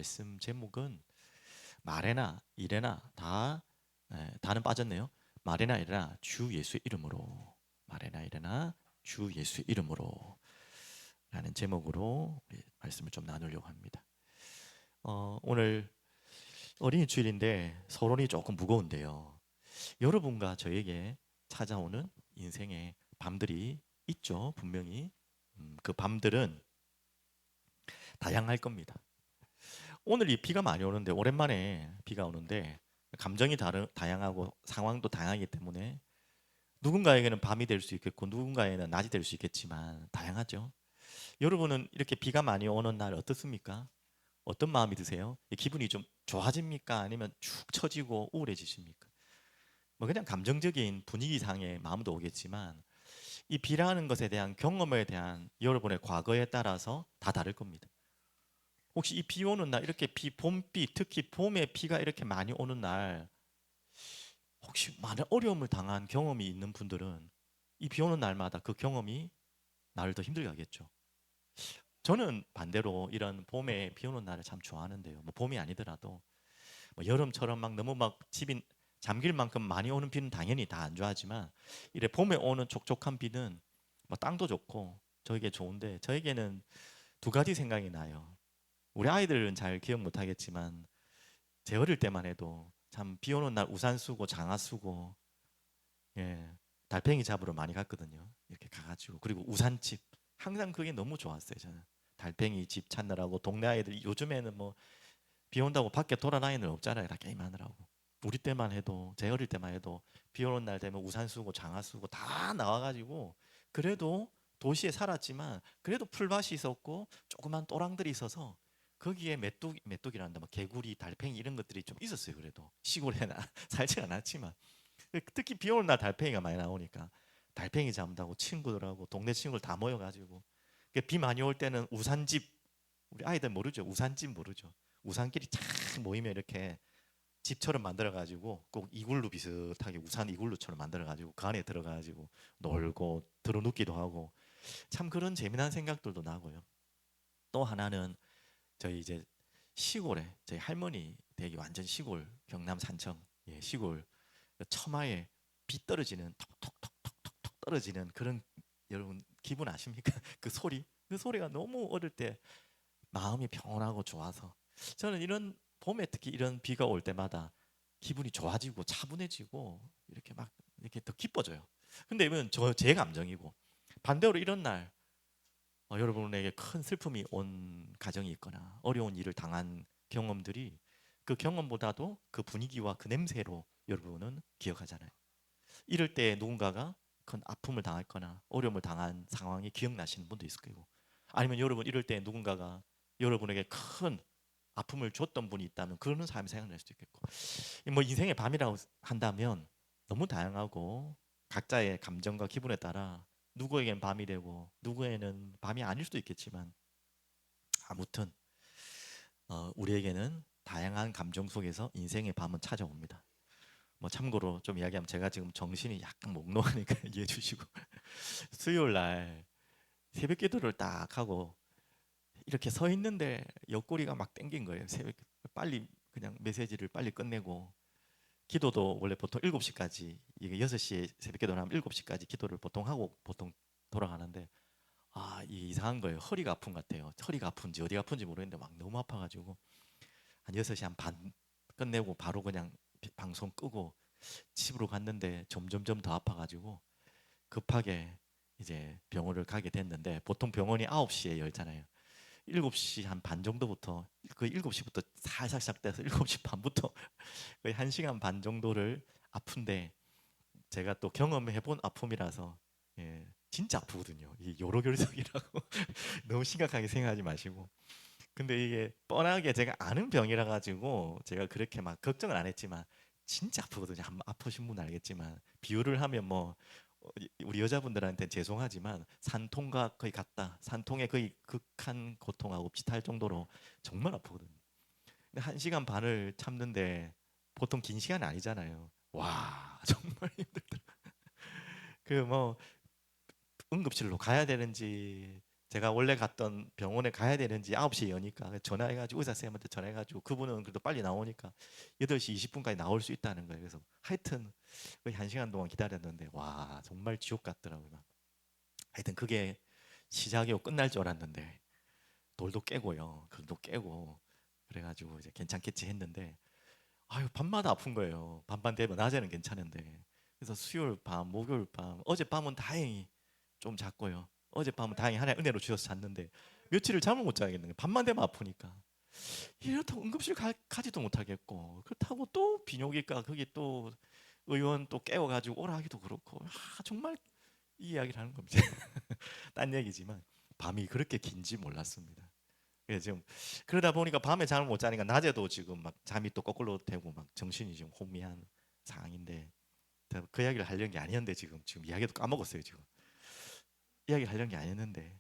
말씀 제목은 말에나 일에나 다는 빠졌네요. 말에나 일에나 주 예수의 이름으로, 말에나 일에나 주 예수의 이름으로 라는 제목으로 우리 말씀을 좀 나누려고 합니다. 오늘 어린이 주일인데 서론이 조금 무거운데요. 여러분과 저에게 찾아오는 인생의 밤들이 있죠. 분명히 그 밤들은 다양할 겁니다. 오늘 이 비가 많이 오는데, 오랜만에 비가 오는데 감정이 다양하고 상황도 다양하기 때문에 누군가에게는 밤이 될 수 있겠고 누군가에게는 낮이 될 수 있겠지만 다양하죠. 여러분은 이렇게 비가 많이 오는 날 어떻습니까? 어떤 마음이 드세요? 기분이 좀 좋아집니까? 아니면 축 처지고 우울해지십니까? 뭐 그냥 감정적인 분위기상의 마음도 오겠지만 이 비라는 것에 대한 경험에 대한 여러분의 과거에 따라서 다 다를 겁니다. 혹시 이 비 오는 날, 이렇게 봄비, 특히 봄에 비가 이렇게 많이 오는 날, 혹시 많은 어려움을 당한 경험이 있는 분들은 이 비 오는 날마다 그 경험이 나를 더 힘들게 하겠죠. 저는 반대로 이런 봄에 비 오는 날을 참 좋아하는데요. 뭐 봄이 아니더라도 뭐 여름처럼 막 너무 막 집이 잠길 만큼 많이 오는 비는 당연히 다 안 좋아하지만, 이래 봄에 오는 촉촉한 비는 뭐 땅도 좋고 저에게 좋은데, 저에게는 두 가지 생각이 나요. 우리 아이들은 잘 기억 못 하겠지만 제 어릴 때만 해도 참 비 오는 날 우산 쓰고 장화 쓰고, 예, 달팽이 잡으러 많이 갔거든요. 이렇게 가가지고, 그리고 우산집 항상 그게 너무 좋았어요. 저는 달팽이 집 찾느라고 동네 아이들, 요즘에는 뭐 비 온다고 밖에 돌아다니는 애 없잖아요. 다 게임하느라고. 우리 때만 해도, 제 어릴 때만 해도 비 오는 날 되면 우산 쓰고 장화 쓰고 다 나와가지고, 그래도 도시에 살았지만 그래도 풀밭이 있었고 조그만 또랑들이 있어서 거기에 메뚜기란다, 뭐 개구리, 달팽이 이런 것들이 좀 있었어요. 그래도 시골에나 살지 않았지만 특히 비 오는 날 달팽이가 많이 나오니까 달팽이 잡는다고 친구들하고 동네 친구들 다 모여가지고, 비 많이 올 때는 우산집, 우리 아이들 모르죠. 우산집 모르죠. 우산끼리 착 모이면 이렇게 집처럼 만들어가지고, 꼭 이글루 비슷하게 우산 이글루처럼 만들어가지고 그 안에 들어가가지고 놀고 들어눕기도 하고, 참 그런 재미난 생각들도 나고요. 또 하나는 저희 이제 시골에 저희 할머니 댁이 완전 시골, 경남 산청, 예, 시골 그 처마에 비 떨어지는, 톡톡톡톡톡 떨어지는 그런, 여러분 기분 아십니까? 그 소리, 그 소리가 너무 어릴 때 마음이 평온하고 좋아서, 저는 이런 봄에 특히 이런 비가 올 때마다 기분이 좋아지고 차분해지고 이렇게 막 이렇게 더 기뻐져요. 근데 이건 제 감정이고, 반대로 이런 날 여러분에게 큰 슬픔이 온 가정이 있거나 어려운 일을 당한 경험들이, 그 경험보다도 그 분위기와 그 냄새로 여러분은 기억하잖아요. 이럴 때 누군가가 큰 아픔을 당했거나 어려움을 당한 상황이 기억나시는 분도 있을 거고, 아니면 여러분 이럴 때 누군가가 여러분에게 큰 아픔을 줬던 분이 있다면 그러는 삶이 생각날 수도 있겠고, 뭐 인생의 밤이라고 한다면 너무 다양하고 각자의 감정과 기분에 따라 누구에겐 밤이 되고 누구에는 밤이 아닐 수도 있겠지만, 아무튼 우리에게는 다양한 감정 속에서 인생의 밤은 찾아옵니다. 뭐 참고로 좀 이야기하면, 제가 지금 정신이 약간 몽롱하니까 이해해 주시고, 수요일 날 새벽 기도를 딱 하고 이렇게 서 있는데 옆구리가 막 땡긴 거예요. 새벽 빨리 그냥 메시지를 빨리 끝내고, 기도도 원래 보통 7시까지, 이게 6시에 새벽 기도를 하면 7시까지 기도를 보통 하고 보통 돌아가는데, 이 이상한 거예요. 허리가 아픈 것 같아요. 허리가 아픈지 어디가 아픈지 모르겠는데 막 너무 아파가지고 한 6시 한 반 끝내고 바로 그냥 방송 끄고 집으로 갔는데 점점점 더 아파가지고 급하게 이제 병원을 가게 됐는데, 보통 병원이 9시에 열잖아요. 7시 한 반 정도부터, 그 7시부터 살살 시작돼서 7시 반부터 거의 1시간 반 정도를 아픈데, 제가 또 경험해 본 아픔이라서, 예, 진짜 아프거든요. 이 요로결석이라고 너무 심각하게 생각하지 마시고. 근데 이게 뻔하게 제가 아는 병이라 가지고 제가 그렇게 막 걱정을 안 했지만 진짜 아프거든요. 한번 아프신 분은 알겠지만, 비유를 하면 뭐 우리 여자분들한테 죄송하지만 산통과 거의 같다. 산통의 거의 극한 고통하고 비슷할 정도로 정말 아프거든요. 근데 1시간 반을 참는데 보통 긴 시간이 아니잖아요. 와, 정말 힘들더라고요. 그 뭐 응급실로 가야 되는지, 제가 원래 갔던 병원에 가야 되는지 9시에 여니까 전화해가지고 의사 선생님한테 전화해가지고 그분은 그래도 빨리 나오니까 8시 20분까지 나올 수 있다는 거예요. 그래서 하여튼 거의 1시간 동안 기다렸는데 와 정말 지옥 같더라고요. 하여튼 그게 시작이고 끝날 줄 알았는데 돌도 깨고요. 글도 깨고 그래가지고 이제 괜찮겠지 했는데 아유 밤마다 아픈 거예요. 밤만 되면 낮에는 괜찮은데 그래서 수요일 밤, 목요일 밤, 어젯밤은 다행히 좀 잤고요. 어젯밤은 다행히 하나의 은혜로 주셔서 잤는데 며칠을 잠을 못 자겠는 거예요. 밤만 되면 아프니까 이렇다고 응급실 가지도 못하겠고 그렇다고 또 비뇨기과 거기 또 의원 또 깨워가지고 오라 하기도 그렇고 정말 이 이야기를 하는 겁니다. 딴 얘기지만 밤이 그렇게 긴지 몰랐습니다. 그래서 지금 그러다 보니까 밤에 잠을 못 자니까 낮에도 지금 막 잠이 또 거꾸로 되고 막 정신이 지금 혼미한 상황인데 그 이야기를 하려는 게 아니었는데 지금 이야기도 까먹었어요. 지금 이야기를 하려는 게 아니었는데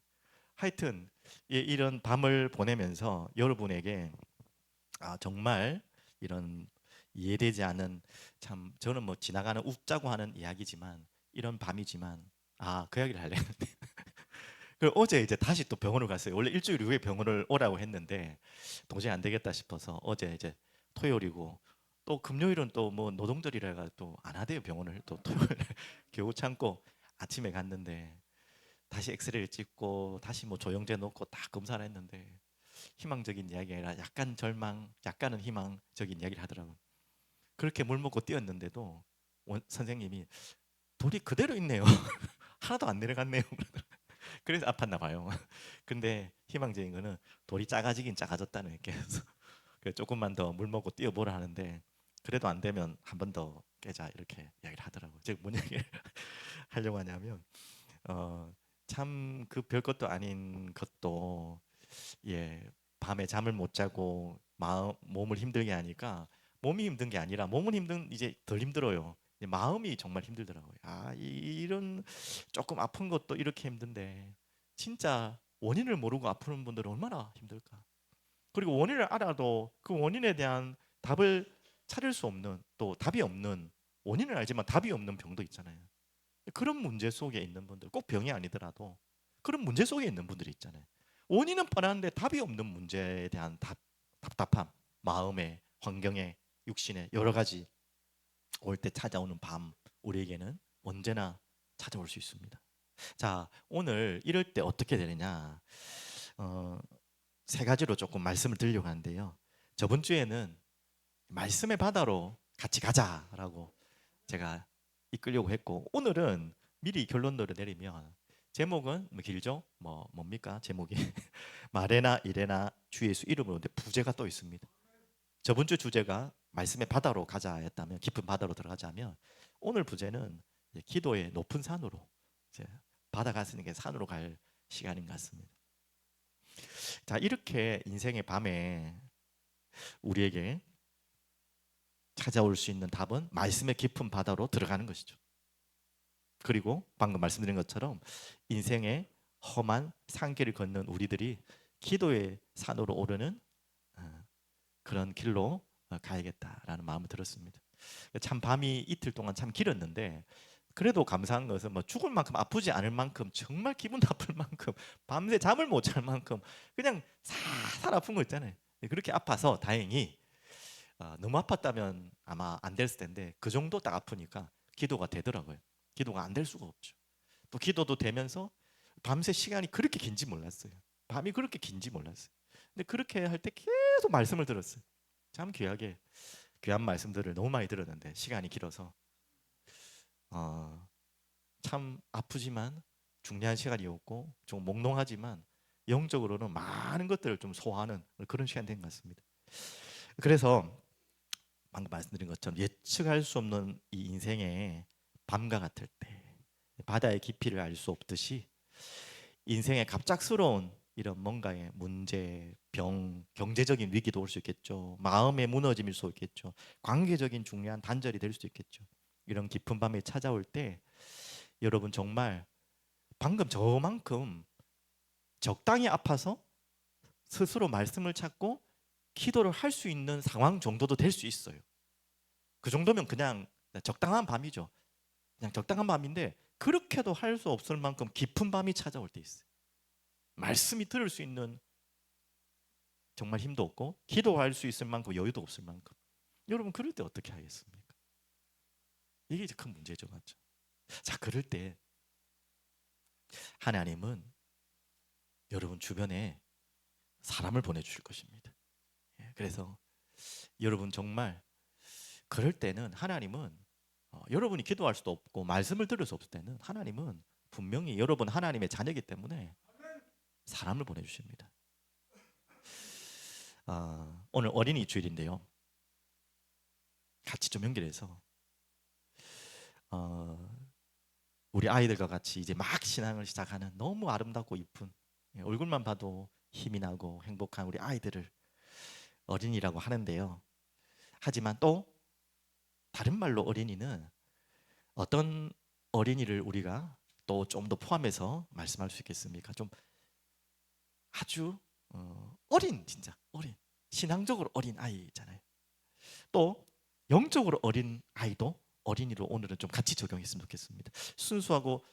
하여튼 이런 밤을 보내면서 여러분에게 정말 이런 이해되지 않은 참 저는 뭐 지나가는 웃자고 하는 이야기지만 이런 밤이지만 그 이야기를 하려고 했는데 그 어제 이제 다시 또 병원을 갔어요. 원래 일주일 후에 병원을 오라고 했는데 도저히 안 되겠다 싶어서 어제 이제 토요일이고 또 금요일은 또 뭐 노동절이라 또 안 하대요 병원을 또 토요일 겨우 참고 아침에 갔는데 다시 엑스레이를 찍고 다시 뭐 조영제 놓고 다 검사를 했는데 희망적인 이야기가 아니라 약간 절망, 약간은 희망적인 이야기를 하더라고요. 그렇게 물 먹고 뛰었는데도 선생님이 돌이 그대로 있네요. 하나도 안 내려갔네요. 그래서 아팠나 봐요. 근데 희망적인 거는 돌이 작아지긴 작아졌다는 게 조금만 더 물 먹고 뛰어보라 하는데 그래도 안 되면 한 번 더 깨자 이렇게 이야기를 하더라고요. 제가 뭔 얘기를 하려고 하냐면 참 그 별것도 아닌 것도 밤에 잠을 못 자고 몸을 힘들게 하니까 몸이 힘든 게 아니라 몸은 힘든 이제 덜 힘들어요. 마음이 정말 힘들더라고요. 이런 조금 아픈 것도 이렇게 힘든데 진짜 원인을 모르고 아프는 분들은 얼마나 힘들까. 그리고 원인을 알아도 그 원인에 대한 답을 찾을 수 없는 또 답이 없는 원인을 알지만 답이 없는 병도 있잖아요. 그런 문제 속에 있는 분들 꼭 병이 아니더라도 그런 문제 속에 있는 분들이 있잖아요. 원인은 뻔한데 답이 없는 문제에 대한 답답함, 마음의 환경에 육신에 여러 가지 올 때 찾아오는 밤 우리에게는 언제나 찾아올 수 있습니다. 자, 오늘 이럴 때 어떻게 되느냐? 어, 세 가지로 조금 말씀을 드리려고 하는데요. 저번 주에는 말씀의 바다로 같이 가자라고 제가 이끌려고 했고 오늘은 미리 결론들을 내리면 제목은 뭐 길죠? 뭡니까? 제목이 마레나 이레나 주 예수 이름으로 근데 부제가 또 있습니다. 저번 주 주제가 말씀의 바다로 가자였다면 깊은 바다로 들어가자면 오늘 부제는 기도의 높은 산으로 이제 바다 갔으니까 산으로 갈 시간인 것 같습니다. 자, 이렇게 인생의 밤에 우리에게 찾아올 수 있는 답은 말씀의 깊은 바다로 들어가는 것이죠. 그리고 방금 말씀드린 것처럼 인생의 험한 산길을 걷는 우리들이 기도의 산으로 오르는 그런 길로 가야겠다라는 마음을 들었습니다. 참 밤이 이틀 동안 참 길었는데 그래도 감사한 것은 뭐 죽을 만큼 아프지 않을 만큼 정말 기분 나쁠 만큼 밤새 잠을 못 잘 만큼 그냥 살살 아픈 거 있잖아요. 그렇게 아파서 다행히 너무 아팠다면 아마 안 됐을 텐데 그 정도 딱 아프니까 기도가 되더라고요. 기도가 안 될 수가 없죠. 또 기도도 되면서 밤새 시간이 그렇게 긴지 몰랐어요. 밤이 그렇게 긴지 몰랐어요. 근데 그렇게 할 때 계속 말씀을 들었어요. 참 귀한 말씀들을 너무 많이 들었는데 시간이 길어서 참 아프지만 중요한 시간이었고 좀 몽롱하지만 영적으로는 많은 것들을 좀 소화하는 그런 시간이 된 것 같습니다. 그래서 방금 말씀드린 것처럼 예측할 수 없는 이 인생의 밤과 같을 때 바다의 깊이를 알 수 없듯이 인생의 갑작스러운 이런 뭔가의 문제, 병, 경제적인 위기도 올 수 있겠죠. 마음의 무너짐일 수 있겠죠. 관계적인 중요한 단절이 될 수 있겠죠. 이런 깊은 밤에 찾아올 때 여러분 정말 방금 저만큼 적당히 아파서 스스로 말씀을 찾고 기도를 할 수 있는 상황 정도도 될 수 있어요. 그 정도면 그냥 적당한 밤이죠. 그냥 적당한 밤인데 그렇게도 할 수 없을 만큼 깊은 밤이 찾아올 때 있어요. 말씀이 들을 수 있는 정말 힘도 없고 기도할 수 있을 만큼 여유도 없을 만큼 여러분 그럴 때 어떻게 하겠습니까? 이게 이제 큰 문제죠, 맞죠? 자, 그럴 때 하나님은 여러분 주변에 사람을 보내주실 것입니다. 그래서 여러분 정말 그럴 때는 하나님은 여러분이 기도할 수도 없고 말씀을 들을 수 없을 때는 하나님은 분명히 여러분 하나님의 자녀이기 때문에 사람을 보내주십니다. 오늘 어린이 주일인데요. 같이 좀 연결해서 우리 아이들과 같이 이제 막 신앙을 시작하는 너무 아름답고 이쁜 얼굴만 봐도 힘이 나고 행복한 우리 아이들을 어린이라고 하는데요. 하지만 또 다른 말로 어린이는 어떤 어린이를 우리가 또 좀 더 포함해서 말씀할 수 있겠습니까? 좀 아주 어린, 진짜 어린, 신앙적으로 어린 아이잖아요. 또 영적으로 어린 아이도 어린이로 오늘은 좀 같이 적용했으면 좋겠습니다. 순수하고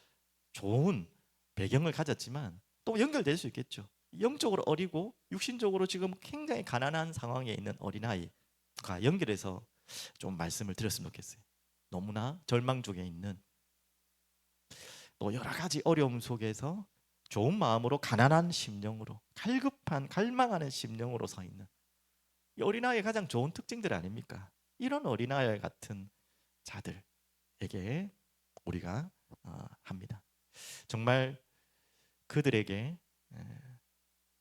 좋은 배경을 가졌지만 또 연결될 수 있겠죠. 영적으로 어리고 육신적으로 지금 굉장히 가난한 상황에 있는 어린아이가 연결해서 좀 말씀을 드렸으면 좋겠어요. 너무나 절망 중에 있는 또 여러 가지 어려움 속에서 좋은 마음으로 가난한 심령으로 갈급한 갈망하는 심령으로 서 있는 이 어린아이의 가장 좋은 특징들 아닙니까? 이런 어린아이 같은 자들에게 우리가 합니다. 정말 그들에게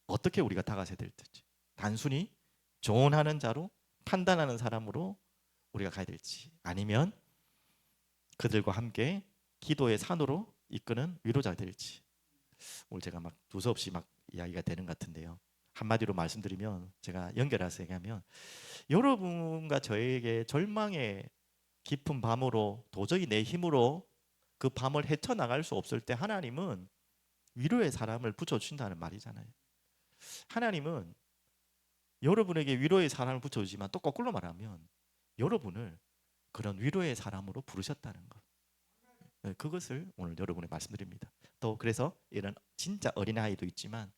어떻게 우리가 다가서야 될지, 단순히 조언하는 자로 판단하는 사람으로 우리가 가야 될지, 아니면 그들과 함께 기도의 산으로 이끄는 위로자가 될지. 오늘 제가 막 두서없이 막 이야기가 되는 것 같은데요. 한마디로 말씀드리면 제가 연결해서 얘기하면 여러분과 저에게 절망의 깊은 밤으로 도저히 내 힘으로 그 밤을 헤쳐나갈 수 없을 때 하나님은 위로의 사람을 붙여주신다는 말이잖아요. 하나님은 여러분에게 위로의 사람을 붙여주지만 또 거꾸로 말하면 여러분을 그런 위로의 사람으로 부르셨다는 것. 그것을 오늘 여러분에 말씀드립니다. 또 그래서 이런 진짜 어린아이도 있지만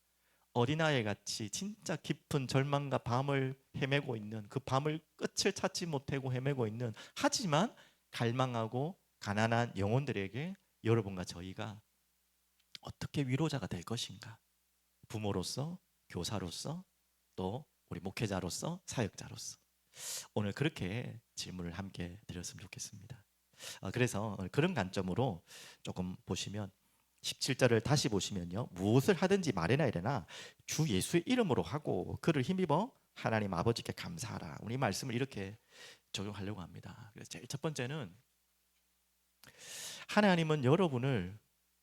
어린아이 같이 진짜 깊은 절망과 밤을 헤매고 있는 그 밤을 끝을 찾지 못하고 헤매고 있는 하지만 갈망하고 가난한 영혼들에게 여러분과 저희가 어떻게 위로자가 될 것인가? 부모로서, 교사로서, 또 우리 목회자로서, 사역자로서 오늘 그렇게 질문을 함께 드렸으면 좋겠습니다. 그래서 그런 관점으로 조금 보시면 17절을 다시 보시면요. 무엇을 하든지 말이나 이래나 주 예수의 이름으로 하고 그를 힘입어 하나님 아버지께 감사하라. 우리 말씀을 이렇게 적용하려고 합니다. 그래서 제일 첫 번째는 하나님은 여러분을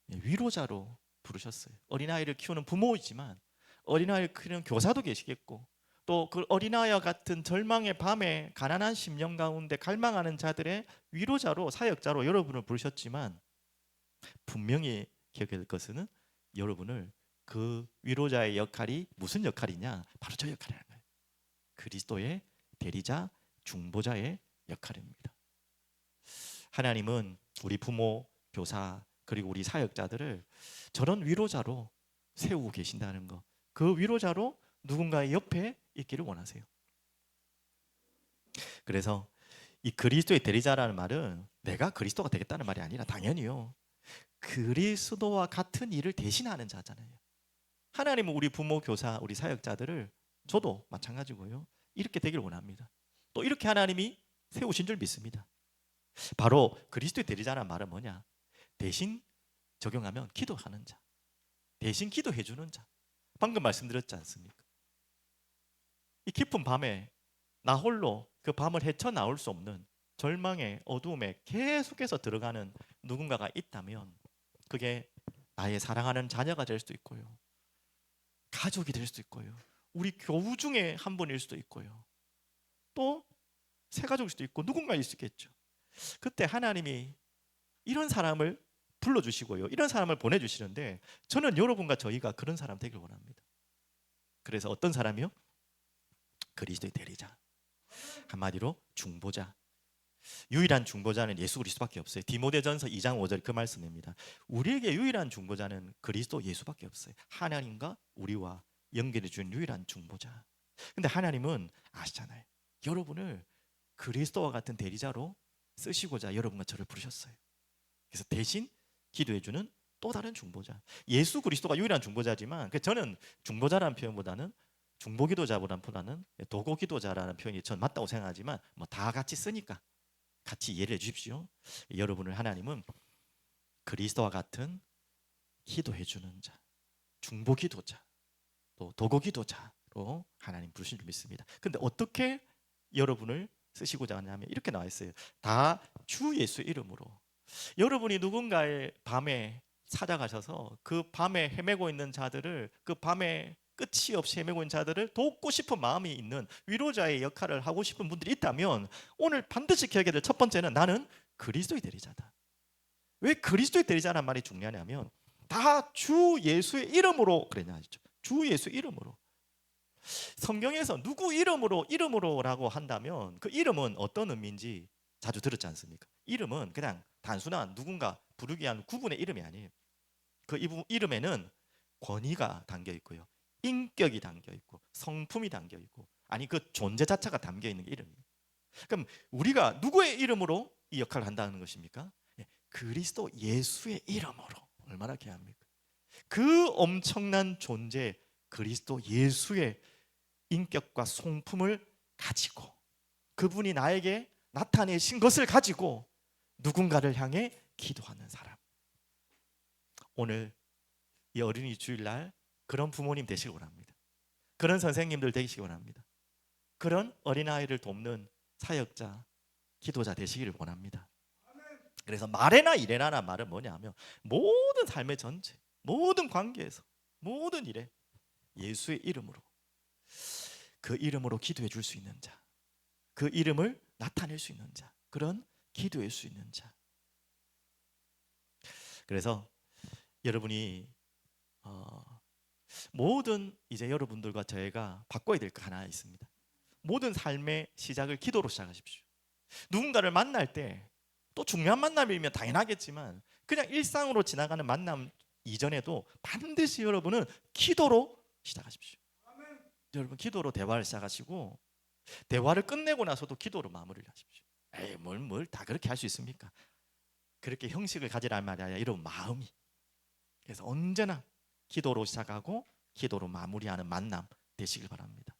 위로자로 부르셨어요. 어린아이를 키우는 부모이지만 어린아이를 키우는 교사도 계시겠고 또 그 어린아이와 같은 절망의 밤에 가난한 심령 가운데 갈망하는 자들의 위로자로 사역자로 여러분을 부르셨지만 분명히 기억해야 될 것은 여러분을 그 위로자의 역할이 무슨 역할이냐? 바로 저 역할이라는 거예요. 그리스도의 대리자, 중보자의 역할입니다. 하나님은 우리 부모, 교사 그리고 우리 사역자들을 저런 위로자로 세우고 계신다는 거. 그 위로자로 누군가의 옆에 있기를 원하세요. 그래서 이 그리스도의 대리자라는 말은 내가 그리스도가 되겠다는 말이 아니라 당연히요. 그리스도와 같은 일을 대신하는 자잖아요. 하나님은 우리 부모, 교사, 우리 사역자들을 저도 마찬가지고요. 이렇게 되길 원합니다. 또 이렇게 하나님이 세우신 줄 믿습니다. 바로 그리스도의 대리자라는 말은 뭐냐? 대신 적용하면 기도하는 자. 대신 기도해 주는 자. 방금 말씀드렸지 않습니까? 이 깊은 밤에 나 홀로 그 밤을 헤쳐나올 수 없는 절망의 어두움에 계속해서 들어가는 누군가가 있다면 그게 나의 사랑하는 자녀가 될 수도 있고요. 가족이 될 수도 있고요. 우리 교우 중에 한 분일 수도 있고요. 또 새 가족일 수도 있고 누군가일 수 있겠죠. 그때 하나님이 이런 사람을 불러주시고요. 이런 사람을 보내주시는데 저는 여러분과 저희가 그런 사람 되길 원합니다. 그래서 어떤 사람이요? 그리스도의 대리자. 한마디로 중보자. 유일한 중보자는 예수 그리스도밖에 없어요. 디모데전서 2장 5절 그 말씀입니다. 우리에게 유일한 중보자는 그리스도 예수밖에 없어요. 하나님과 우리와 연결해 준 유일한 중보자. 근데 하나님은 아시잖아요. 여러분을 그리스도와 같은 대리자로 쓰시고자 여러분과 저를 부르셨어요. 그래서 대신 기도해 주는 또 다른 중보자. 예수 그리스도가 유일한 중보자지만 저는 중보자라는 표현보다는 중보기도자보다는 도고기도자라는 표현이 전 맞다고 생각하지만 뭐 다 같이 쓰니까 같이 이해를 해 주십시오. 여러분을 하나님은 그리스도와 같은 기도해 주는 자, 중보기도자, 또 도고기도자로 하나님 부르신 줄 믿습니다. 근데 어떻게 여러분을 쓰시고자 하냐면 이렇게 나와 있어요. 다 주 예수 이름으로. 여러분이 누군가의 밤에 찾아가셔서 그 밤에 헤매고 있는 자들을, 그 밤에 끝이 없이 헤매고 있는 자들을 돕고 싶은 마음이 있는 위로자의 역할을 하고 싶은 분들이 있다면 오늘 반드시 기억해야 될 첫 번째는 나는 그리스도의 대리자다. 왜 그리스도의 대리자란 말이 중요하냐면 다 주 예수의 이름으로 그랬냐 하죠. 주 예수 이름으로. 성경에서 누구 이름으로라고 한다면 그 이름은 어떤 의미인지 자주 들었지 않습니까? 이름은 그냥 단순한 누군가 부르기 위한 구분의 이름이 아니에요. 그 이름에는 권위가 담겨 있고요, 인격이 담겨 있고, 성품이 담겨 있고, 아니 그 존재 자체가 담겨 있는 게 이름이에요. 그럼 우리가 누구의 이름으로 이 역할을 한다는 것입니까? 그리스도 예수의 이름으로. 얼마나 귀합니까? 그 엄청난 존재 그리스도 예수의 인격과 성품을 가지고, 그분이 나에게 나타내신 것을 가지고 누군가를 향해 기도하는 사람. 오늘 이 어린이 주일날 그런 부모님 되시기 원합니다. 그런 선생님들 되시기 원합니다. 그런 어린아이를 돕는 사역자, 기도자 되시기를 원합니다. 그래서 말해나 이래나라는 말은 뭐냐면 모든 삶의 전체, 모든 관계에서, 모든 일에 예수의 이름으로, 그 이름으로 기도해 줄 수 있는 자, 그 이름을 나타낼 수 있는 자, 그런 기도할 수 있는 자. 그래서 여러분이 모든 이제 여러분들과 저희가 바꿔야 될 거 하나 있습니다. 모든 삶의 시작을 기도로 시작하십시오. 누군가를 만날 때 또 중요한 만남이면 당연하겠지만 그냥 일상으로 지나가는 만남 이전에도 반드시 여러분은 기도로 시작하십시오. 여러분 기도로 대화를 시작하시고 대화를 끝내고 나서도 기도로 마무리를 하십시오. 에이 뭘 다 그렇게 할 수 있습니까? 그렇게 형식을 가지란 말이 아니라 이런 마음이. 그래서 언제나 기도로 시작하고 기도로 마무리하는 만남 되시길 바랍니다.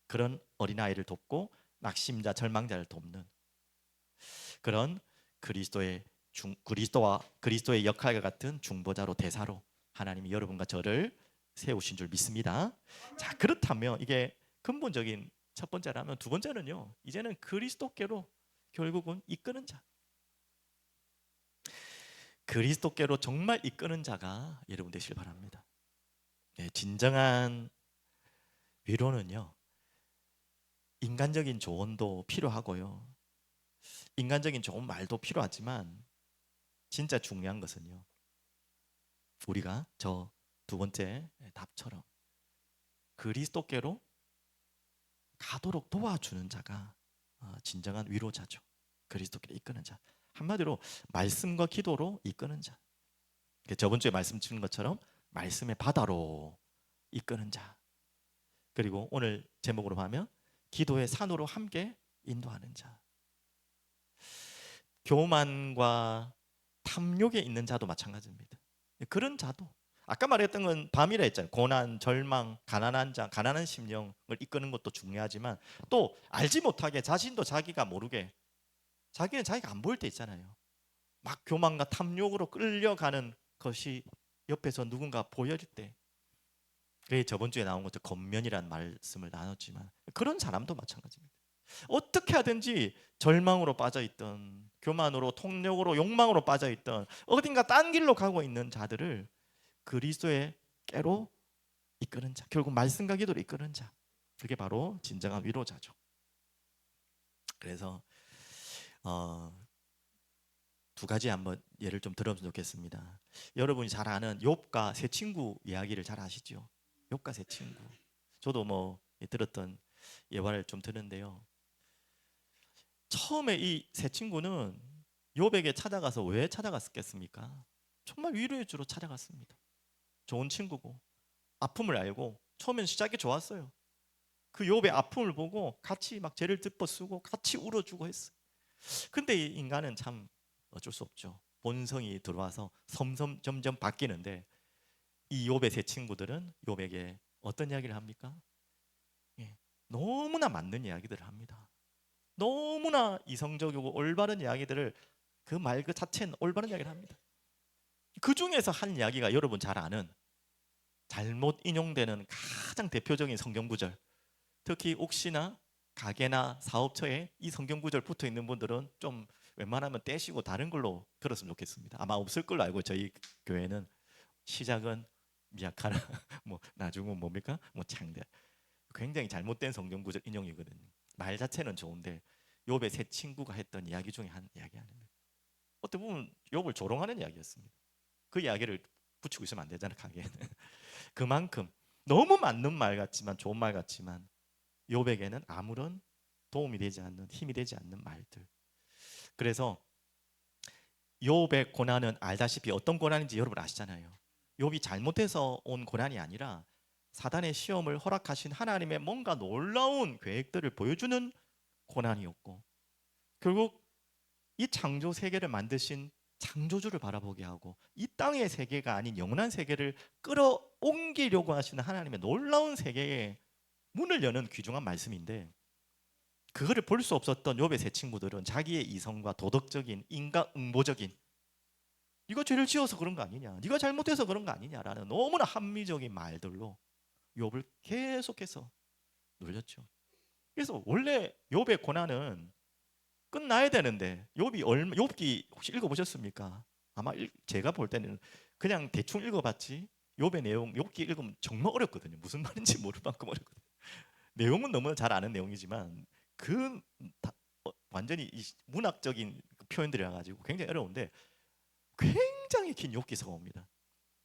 그런 어린아이를 돕고 낙심자, 절망자를 돕는 그런 그리스도의 역할과 같은 중보자로, 대사로 하나님이 여러분과 저를 세우신 줄 믿습니다. 자, 그렇다면 이게 근본적인 첫 번째라면 두 번째는요, 이제는 그리스도께로 결국은 이끄는 자, 그리스도께로 정말 이끄는 자가 여러분 되시길 바랍니다. 네, 진정한 위로는요, 인간적인 조언도 필요하고요, 인간적인 좋은 말도 필요하지만 진짜 중요한 것은요, 우리가 저 두 번째 답처럼 그리스도께로 가도록 도와주는 자가 진정한 위로자죠. 그리스도께로 이끄는 자. 한마디로 말씀과 기도로 이끄는 자. 저번 주에 말씀 주신 것처럼 말씀의 바다로 이끄는 자. 그리고 오늘 제목으로 하면 기도의 산으로 함께 인도하는 자. 교만과 탐욕에 있는 자도 마찬가지입니다. 그런 자도 아까 말했던 건 밤이라 했잖아요. 고난, 절망, 가난한 자, 가난한 심령을 이끄는 것도 중요하지만 또 알지 못하게 자신도 자기가 모르게 자기는 자기가 안 보일 때 있잖아요. 막 교만과 탐욕으로 끌려가는 것이 옆에서 누군가 보여줄 때, 그게 저번 주에 나온 것처럼 겉면이라는 말씀을 나눴지만 그런 사람도 마찬가지입니다. 어떻게 하든지 절망으로 빠져있던, 교만으로, 통력으로, 욕망으로 빠져있던, 어딘가 딴 길로 가고 있는 자들을 그리스도의 깨로 이끄는 자, 결국 말씀과 기도로 이끄는 자, 그게 바로 진정한 위로자죠. 그래서 두 가지 한번 예를 좀 들어보면 좋겠습니다. 여러분이 잘 아는 욥과 세 친구 이야기를 잘 아시죠? 욥과 세 친구. 저도 뭐 들었던 예화를 좀 드는데요. 처음에 이 세 친구는 욥에게 찾아가서 왜 찾아갔겠습니까? 정말 위로해 주러 찾아갔습니다. 좋은 친구고 아픔을 알고 처음엔 시작이 좋았어요. 그 욥의 아픔을 보고 같이 막 죄를 덮어 쓰고 같이 울어주고 했어요. 근데 이 인간은 참 어쩔 수 없죠. 본성이 들어와서 점점 바뀌는데 이 욥의 세 친구들은 욥에게 어떤 이야기를 합니까? 예, 너무나 맞는 이야기들을 합니다. 너무나 이성적이고 올바른 이야기들을 그 말 그 자체는 올바른 이야기를 합니다. 그 중에서 한 이야기가 여러분 잘 아는 잘못 인용되는 가장 대표적인 성경 구절. 특히 혹시나 가게나 사업처에 이 성경 구절 붙어 있는 분들은 좀 웬만하면 떼시고 다른 걸로 들었으면 좋겠습니다. 아마 없을 걸로 알고 저희 교회는 시작은 미약하나 뭐 나중은 뭡니까? 뭐 창대. 굉장히 잘못된 성경 구절 인용이거든요. 말 자체는 좋은데 욥의 세 친구가 했던 이야기 중에 한 이야기 아닙니다. 어떻게 보면 욥을 조롱하는 이야기였습니다. 그 이야기를 붙이고 있으면 안 되잖아, 가게에는. 그만큼 너무 맞는 말 같지만 좋은 말 같지만 욥에게는 아무런 도움이 되지 않는 힘이 되지 않는 말들. 그래서 욥의 고난은 알다시피 어떤 고난인지 여러분 아시잖아요. 욥이 잘못해서 온 고난이 아니라 사단의 시험을 허락하신 하나님의 뭔가 놀라운 계획들을 보여주는 고난이었고 결국 이 창조 세계를 만드신 창조주를 바라보게 하고 이 땅의 세계가 아닌 영원한 세계를 끌어옮기려고 하시는 하나님의 놀라운 세계에 문을 여는 귀중한 말씀인데 그거를 볼 수 없었던 욥의 세 친구들은 자기의 이성과 도덕적인 인과응보적인 네가 죄를 지어서 그런 거 아니냐, 네가 잘못해서 그런 거 아니냐라는 너무나 합리적인 말들로 욥을 계속해서 놀렸죠. 그래서 원래 욥의 고난은 끝나야 되는데 욥기 혹시 읽어보셨습니까? 아마 제가 볼 때는 그냥 대충 읽어봤지 욥의 내용 욥기 읽으면 정말 어렵거든요. 무슨 말인지 모를 만큼 어렵거든요. 내용은 너무 잘 아는 내용이지만 그 완전히 문학적인 표현들이라 가지고 굉장히 어려운데 굉장히 긴 욥기서가 옵니다.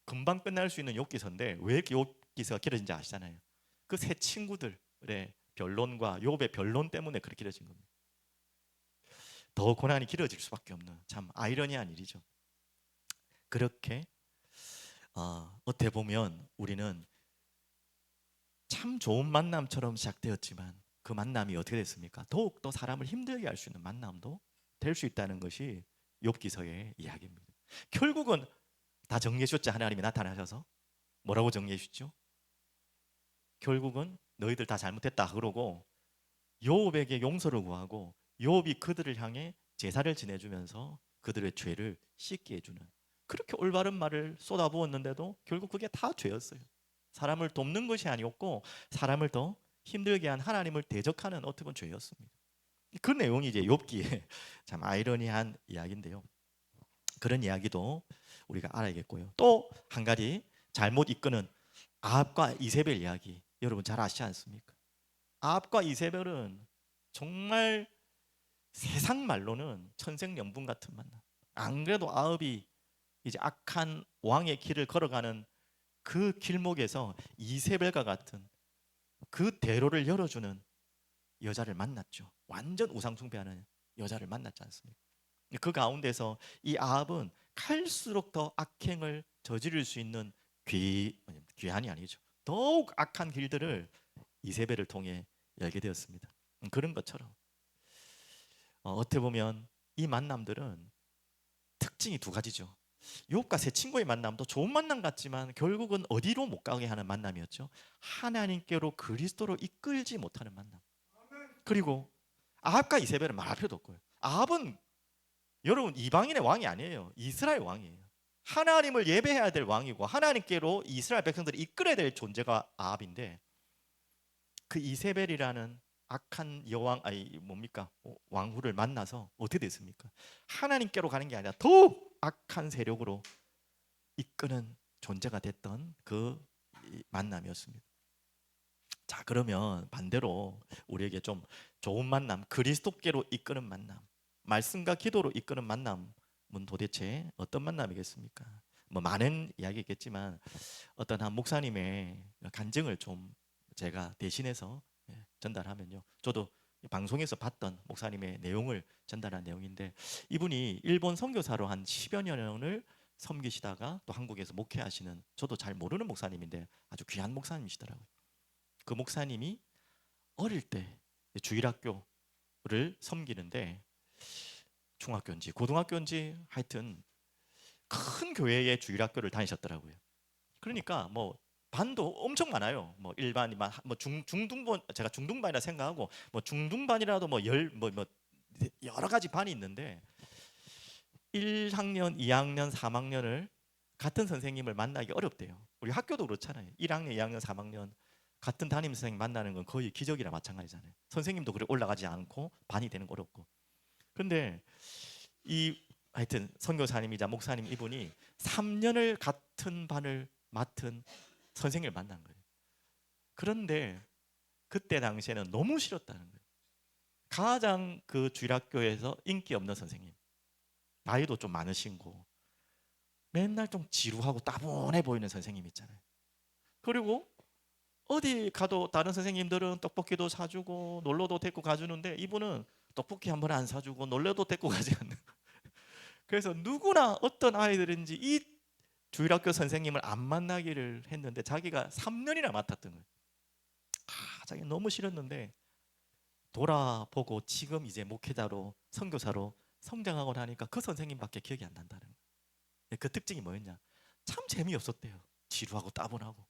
금방 끝날 수 있는 욥기서인데 왜 이렇게 욥기서가 길어진지 아시잖아요. 그 세 친구들의 변론과 욥의 변론 때문에 그렇게 길어진 겁니다. 더 고난이 길어질 수밖에 없는 참 아이러니한 일이죠. 그렇게 어떻게 보면 우리는 참 좋은 만남처럼 시작되었지만 그 만남이 어떻게 됐습니까? 더욱더 사람을 힘들게 할 수 있는 만남도 될 수 있다는 것이 욥기서의 이야기입니다. 결국은 다 정리해 주셨죠. 하나님이 나타나셔서 뭐라고 정리해 주셨죠? 결국은 너희들 다 잘못했다 그러고 욥에게 용서를 구하고 욥이 그들을 향해 제사를 지내주면서 그들의 죄를 씻게 해주는 그렇게 올바른 말을 쏟아부었는데도 결국 그게 다 죄였어요. 사람을 돕는 것이 아니었고 사람을 더 힘들게 한 하나님을 대적하는 어떻게 보면 죄였습니다. 그 내용이 이제 욥기에 참 아이러니한 이야기인데요. 그런 이야기도 우리가 알아야겠고요. 또 한 가지 잘못 이끄는 아합과 이세벨 이야기 여러분 잘 아시지 않습니까? 아합과 이세벨은 정말 세상 말로는 천생연분 같은 만남. 안 그래도 아합이 이제 악한 왕의 길을 걸어가는 그 길목에서 이세벨과 같은 그 대로를 열어주는 여자를 만났죠. 완전 우상 숭배하는 여자를 만났지 않습니까? 그 가운데서 이 아합은 갈수록 더 악행을 저지를 수 있는 귀한이 아니죠. 더욱 악한 길들을 이세벨을 통해 열게 되었습니다. 그런 것처럼 어떻게 보면 이 만남들은 특징이 두 가지죠. 욥과 세 친구의 만남도 좋은 만남 같지만 결국은 어디로 못 가게 하는 만남이었죠. 하나님께로 그리스도로 이끌지 못하는 만남. 그리고 아합과 이세벨은 말할 필요도 없고요. 아합은 여러분 이방인의 왕이 아니에요. 이스라엘 왕이에요. 하나님을 예배해야 될 왕이고 하나님께로 이스라엘 백성들을 이끌어야 될 존재가 아합인데 그 이세벨이라는 악한 여왕 아니 뭡니까 왕후를 만나서 어떻게 됐습니까? 하나님께로 가는 게 아니라 더욱 악한 세력으로 이끄는 존재가 됐던 그 만남이었습니다. 자 그러면 반대로 우리에게 좀 좋은 만남, 그리스도께로 이끄는 만남, 말씀과 기도로 이끄는 만남은 도대체 어떤 만남이겠습니까? 뭐 많은 이야기겠지만 어떤 한 목사님의 간증을 좀 제가 대신해서 전달하면요. 저도 방송에서 봤던 목사님의 내용을 전달한 내용인데, 이분이 일본 선교사로 한 10여 년을 섬기시다가 또 한국에서 목회하시는, 저도 잘 모르는 목사님인데 아주 귀한 목사님이시더라고요. 그 목사님이 어릴 때 주일학교를 섬기는데, 중학교인지 고등학교인지 하여튼 큰 교회의 주일학교를 다니셨더라고요. 그러니까 뭐 반도 엄청 많아요. 뭐 일반이만 뭐 중등반, 제가 중등반이라 생각하고 뭐 중등반이라도 뭐 여러 가지 반이 있는데, 1학년, 2학년, 3학년을 같은 선생님을 만나기 어렵대요. 우리 학교도 그렇잖아요. 1학년, 2학년, 3학년 같은 담임 선생님 만나는 건 거의 기적이라 마찬가지잖아요. 선생님도 그래 올라가지 않고 반이 되는 거 어렵고. 그런데 이 하여튼 선교사님이자 목사님 이분이 3년을 같은 반을 맡은 선생님을 만난 거예요. 그런데 그때 당시에는 너무 싫었다는 거예요. 가장 그 주일학교에서 인기 없는 선생님, 나이도 좀 많으신 고 맨날 좀 지루하고 따분해 보이는 선생님 있잖아요. 그리고 어디 가도 다른 선생님들은 떡볶이도 사주고 놀러도 데리고 가주는데, 이분은 떡볶이 한 번 안 사주고 놀러도 데리고 가지 않는 거예요. 그래서 누구나 어떤 아이들인지 이 주일학교 선생님을 안 만나기를 했는데, 자기가 3년이나 맡았던 거예요. 자기 너무 싫었는데 돌아보고 지금 이제 목회자로 선교사로 성장하고 나니까 그 선생님밖에 기억이 안 난다는 거예요. 그 특징이 뭐였냐? 참 재미없었대요. 지루하고 따분하고.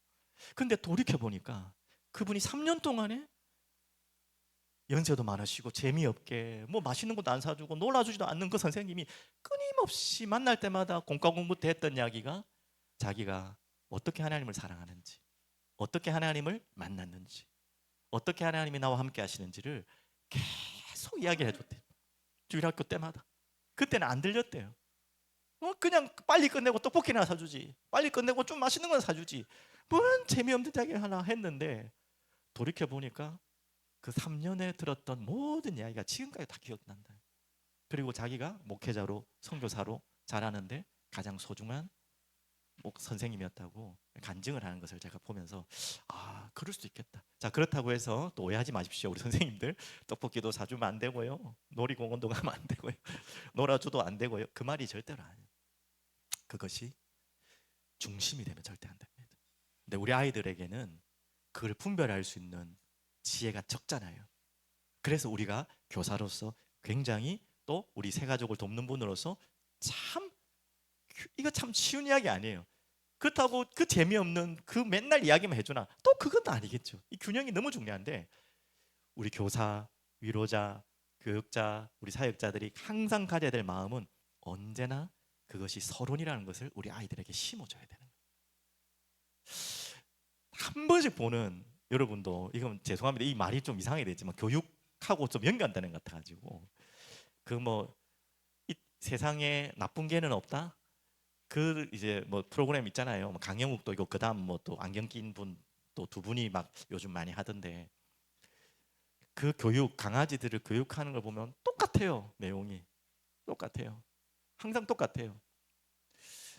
근데 돌이켜 보니까 그분이 3년 동안에 연세도 많으시고 재미없게 뭐 맛있는 것도 안 사주고 놀아주지도 않는 그 선생님이 끊임없이 만날 때마다 공과 공부 때 했던 이야기가, 자기가 어떻게 하나님을 사랑하는지, 어떻게 하나님을 만났는지, 어떻게 하나님이 나와 함께 하시는지를 계속 이야기를 해줬대요. 주일학교 때마다. 그때는 안 들렸대요. 그냥 빨리 끝내고 떡볶이나 사주지, 빨리 끝내고 좀 맛있는 거 사주지, 뭔 재미없는 이야기 하나 했는데, 돌이켜 보니까 그 3년에 들었던 모든 이야기가 지금까지 다 기억난다. 그리고 자기가 목회자로 선교사로 자라는데 가장 소중한 선생님이었다고 간증을 하는 것을 제가 보면서, 그럴 수도 있겠다. 자, 그렇다고 해서 또 오해하지 마십시오. 우리 선생님들 떡볶이도 사주면 안 되고요, 놀이공원도 가면 안 되고요, 놀아줘도 안 되고요, 그 말이 절대로 아니에요. 그것이 중심이 되면 절대 안 됩니다. 근데 우리 아이들에게는 그걸 분별할 수 있는 지혜가 적잖아요. 그래서 우리가 교사로서 굉장히, 또 우리 새 가족을 돕는 분으로서 참, 이거 참 쉬운 이야기 아니에요. 그렇다고 그 재미없는 그 맨날 이야기만 해주나? 또 그것도 아니겠죠. 이 균형이 너무 중요한데, 우리 교사, 위로자, 교육자, 우리 사역자들이 항상 가져야 될 마음은 언제나 그것이 서론이라는 것을 우리 아이들에게 심어줘야 되는 거예요. 한 번씩 보는, 여러분도 이건 죄송합니다, 이 말이 좀 이상하게 되지만 교육하고 좀 연관되는 것 같아가지고, 그 뭐 이 세상에 나쁜 개는 없다, 그 이제 뭐 프로그램 있잖아요. 뭐 강영욱도 이거, 그다음 뭐 또 안경 낀 분 또 두 분이 막 요즘 많이 하던데, 그 교육, 강아지들을 교육하는 걸 보면 똑같아요. 내용이 똑같아요. 항상 똑같아요.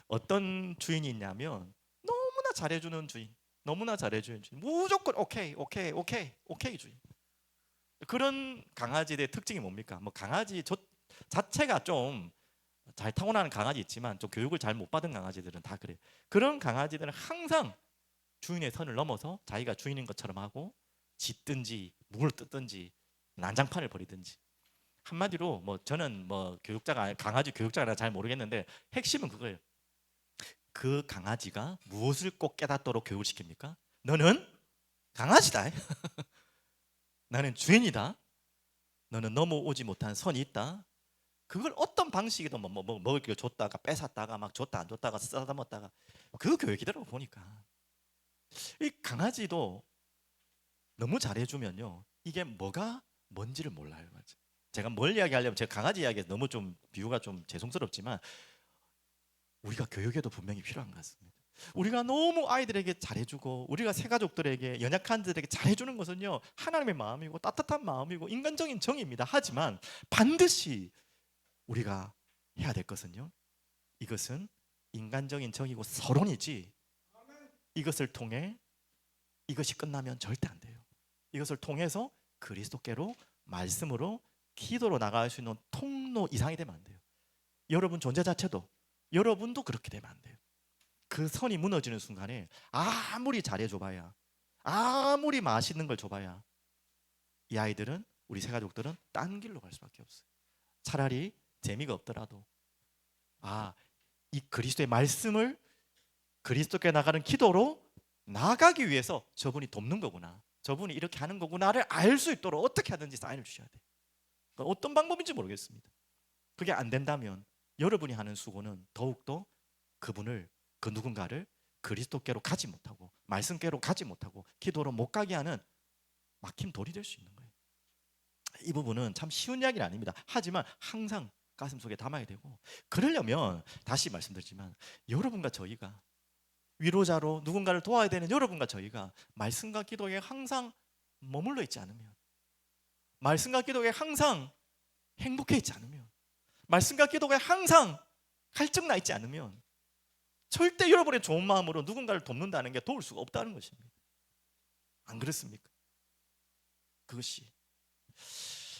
어떤 주인이 있냐면 너무나 잘해주는 주인, 너무나 잘해주는 주인, 무조건 오케이 오케이 오케이 오케이 주인. 그런 강아지의 특징이 뭡니까? 뭐 강아지 자체가 좀 잘 타고나는 강아지 있지만 좀 교육을 잘 못 받은 강아지들은 다 그래요. 그런 강아지들은 항상 주인의 선을 넘어서 자기가 주인인 것처럼 하고, 짖든지 물을 뜯든지 난장판을 벌이든지. 한마디로 뭐 저는 뭐 교육자가, 강아지 교육자라 잘 모르겠는데 핵심은 그거예요. 그 강아지가 무엇을 꼭 깨닫도록 교육을 시킵니까? 너는 강아지다. 나는 주인이다. 너는 넘어오지 못한 선이 있다. 그걸 어떤 방식이든 뭐 먹을 걸 줬다가 뺏었다가 막 줬다 안 줬다가 쓰다듬었다가, 그 교육이더라고 보니까. 이 강아지도 너무 잘해주면요, 이게 뭐가 뭔지를 몰라요. 맞아. 제가 뭘 이야기하려면, 제가 강아지 이야기해서 너무 좀 비유가 좀 죄송스럽지만, 우리가 교육에도 분명히 필요한 것 같습니다. 우리가 너무 아이들에게 잘해주고, 우리가 새 가족들에게, 연약한 들에게 잘해주는 것은요, 하나님의 마음이고 따뜻한 마음이고 인간적인 정의입니다. 하지만 반드시 우리가 해야 될 것은요, 이것은 인간적인 정의고 서론이지, 이것을 통해 이것이 끝나면 절대 안 돼요. 이것을 통해서 그리스도께로 말씀으로 기도로 나갈 수 있는 통로 이상이 되면 안 돼요. 여러분 존재 자체도 여러분도 그렇게 되면 안 돼요. 그 선이 무너지는 순간에 아무리 잘해줘봐야, 아무리 맛있는 걸 줘봐야 이 아이들은, 우리 새 가족들은 딴 길로 갈 수밖에 없어요. 차라리 재미가 없더라도 이 그리스도의 말씀을 그리스도께 나가는 기도로 나가기 위해서 저분이 돕는 거구나, 저분이 이렇게 하는 거구나를 알 수 있도록 어떻게 하든지 사인을 주셔야 돼요. 그러니까 어떤 방법인지 모르겠습니다. 그게 안 된다면 여러분이 하는 수고는 더욱더 그분을, 그 누군가를 그리스도께로 가지 못하고 말씀께로 가지 못하고 기도로 못 가게 하는 막힌 돌이 될 수 있는 거예요. 이 부분은 참 쉬운 이야기는 아닙니다. 하지만 항상 가슴속에 담아야 되고, 그러려면 다시 말씀드리지만 여러분과 저희가, 위로자로 누군가를 도와야 되는 여러분과 저희가 말씀과 기도에 항상 머물러 있지 않으면, 말씀과 기도에 항상 행복해 있지 않으면, 말씀과 기도에 항상 갈증 나 있지 않으면 절대 여러분의 좋은 마음으로 누군가를 돕는다는 게 도울 수가 없다는 것입니다. 안 그렇습니까? 그것이,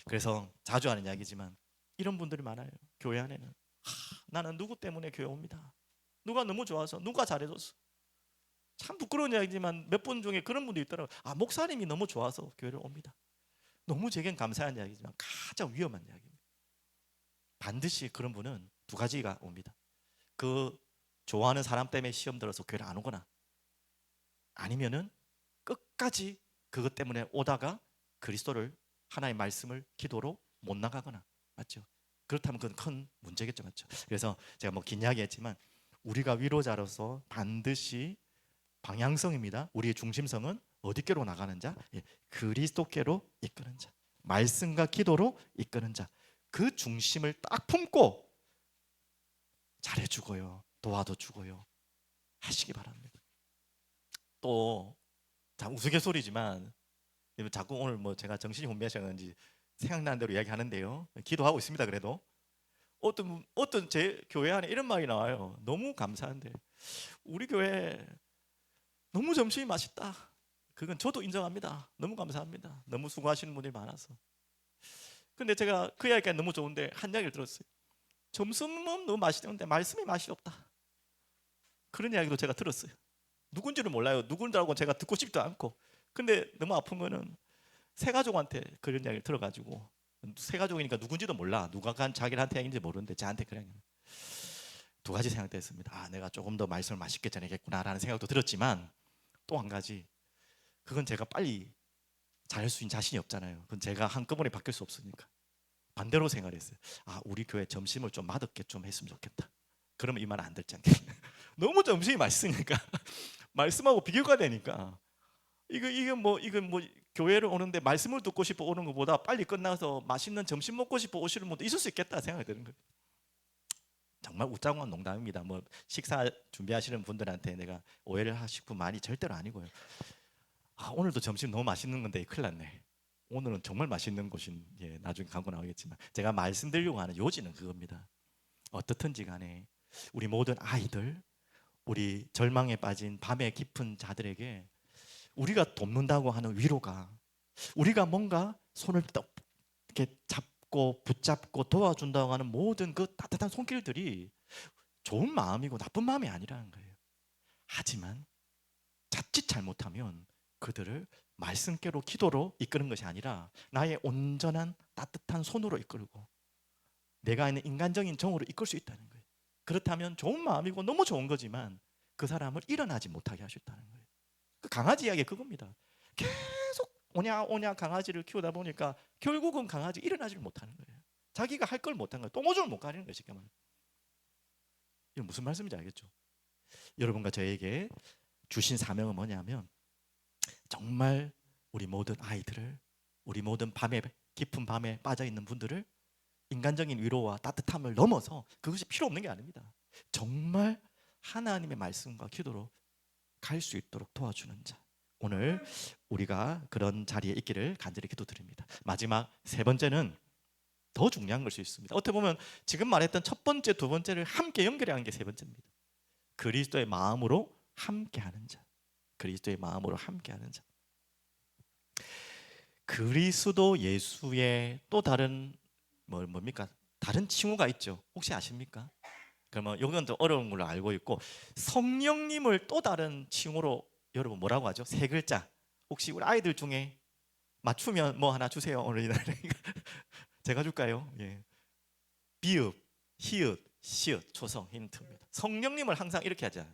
그래서 자주 하는 이야기지만 이런 분들이 많아요. 교회 안에는 나는 누구 때문에 교회 옵니다. 누가 너무 좋아서, 누가 잘해줬어. 참 부끄러운 이야기지만 몇 분 중에 그런 분도 있더라고요. 목사님이 너무 좋아서 교회를 옵니다. 너무 제겐 감사한 이야기지만 가장 위험한 이야기입니다. 반드시 그런 분은 두 가지가 옵니다. 그 좋아하는 사람 때문에 시험 들어서 교회를 안 오거나, 아니면은 끝까지 그것 때문에 오다가 그리스도를, 하나의 말씀을 기도로 못 나가거나, 맞죠? 그렇다면 그건 큰 문제겠죠, 맞죠? 그래서 제가 뭐 긴 이야기 했지만 우리가 위로자로서 반드시 방향성입니다. 우리의 중심성은 어디께로 나가는 자? 그리스도께로 이끄는 자, 말씀과 기도로 이끄는 자, 그 중심을 딱 품고 잘해주고요, 도와도 주고요 하시기 바랍니다. 또 참 우스갯소리지만 자꾸 오늘 뭐 제가 정신이 혼미하셨는지 생각나는 대로 이야기하는데요, 기도하고 있습니다. 그래도 어떤 제 교회 안에 이런 말이 나와요. 너무 감사한데, 우리 교회 너무 점심이 맛있다. 그건 저도 인정합니다. 너무 감사합니다. 너무 수고하시는 분들이 많아서. 근데 제가 그 이야기가 너무 좋은데 한 이야기를 들었어요. 점심은 너무 맛있는데 말씀이 맛이 없다. 그런 이야기도 제가 들었어요. 누군지는 몰라요. 누군지라고 제가 듣고 싶지도 않고. 근데 너무 아픈 거는 새 가족한테 그런 이야기를 들어가지고, 새 가족이니까 누군지도 몰라. 누가 간 자기한테 얘기인지 모르는데 저한테 그냥 두 가지 생각됐습니다. 내가 조금 더 말씀을 맛있게 전해야겠구나라는 생각도 들었지만, 또 한 가지, 그건 제가 빨리 잘할 수 있는 자신이 없잖아요. 그건 제가 한꺼번에 바뀔 수 없으니까 반대로 생각을 했어요. 우리 교회 점심을 좀 맛없게 좀 했으면 좋겠다. 그러면 이 말 안 듣지 않겠냐. 너무 점심이 맛있으니까 말씀하고 비교가 되니까, 이건 뭐 교회를 오는데 말씀을 듣고 싶어 오는 것보다 빨리 끝나서 맛있는 점심 먹고 싶어 오시는 분도 있을 수 있겠다 생각이 드는 거예요. 정말 웃자고한 농담입니다. 뭐 식사 준비하시는 분들한테 내가 오해를 하시고 많이 절대로 아니고요. 오늘도 점심 너무 맛있는 건데 큰일 났네. 오늘은 정말 맛있는 곳인, 나중에 광고 나오겠지만 제가 말씀드리려고 하는 요지는 그겁니다. 어떻든지 간에 우리 모든 아이들, 우리 절망에 빠진 밤에 깊은 자들에게 우리가 돕는다고 하는 위로가, 우리가 뭔가 손을 이렇게 잡고 붙잡고 도와준다고 하는 모든 그 따뜻한 손길들이 좋은 마음이고 나쁜 마음이 아니라는 거예요. 하지만 자칫 잘못하면 그들을 말씀께로, 기도로 이끄는 것이 아니라 나의 온전한 따뜻한 손으로 이끌고 내가 있는 인간적인 정으로 이끌 수 있다는 거예요. 그렇다면 좋은 마음이고 너무 좋은 거지만 그 사람을 일어나지 못하게 할 수 있다는 거예요. 그 강아지 이야기 그겁니다. 계속 오냐 강아지를 키우다 보니까 결국은 강아지 일어나지를 못하는 거예요. 자기가 할 걸 못한 거예요. 똥오줌을 못 가리는 거예요. 쉽게 말하면. 이건 무슨 말씀인지 알겠죠? 여러분과 저에게 주신 사명은 뭐냐면, 정말 우리 모든 아이들을, 우리 모든 밤에, 깊은 밤에 빠져있는 분들을 인간적인 위로와 따뜻함을 넘어서, 그것이 필요 없는 게 아닙니다. 정말 하나님의 말씀과 기도로 갈 수 있도록 도와주는 자, 오늘 우리가 그런 자리에 있기를 간절히 기도드립니다. 마지막 세 번째는 더 중요한 걸 수 있습니다. 어떻게 보면 지금 말했던 첫 번째, 두 번째를 함께 연결하는 게 세 번째입니다. 그리스도의 마음으로 함께하는 자, 그리스도의 마음으로 함께하는 자. 그리스도 예수의 또 다른 뭡니까? 다른 칭호가 있죠. 혹시 아십니까? 그러면 이건 좀 어려운 걸로 알고 있고, 성령님을 또 다른 칭호로 여러분 뭐라고 하죠? 세 글자. 혹시 우리 아이들 중에 맞추면 뭐 하나 주세요. 어린이날에. 제가 줄까요? 예. 비읍, 히읗, 시읒, 초성 힌트입니다. 성령님을 항상 이렇게 하잖아요.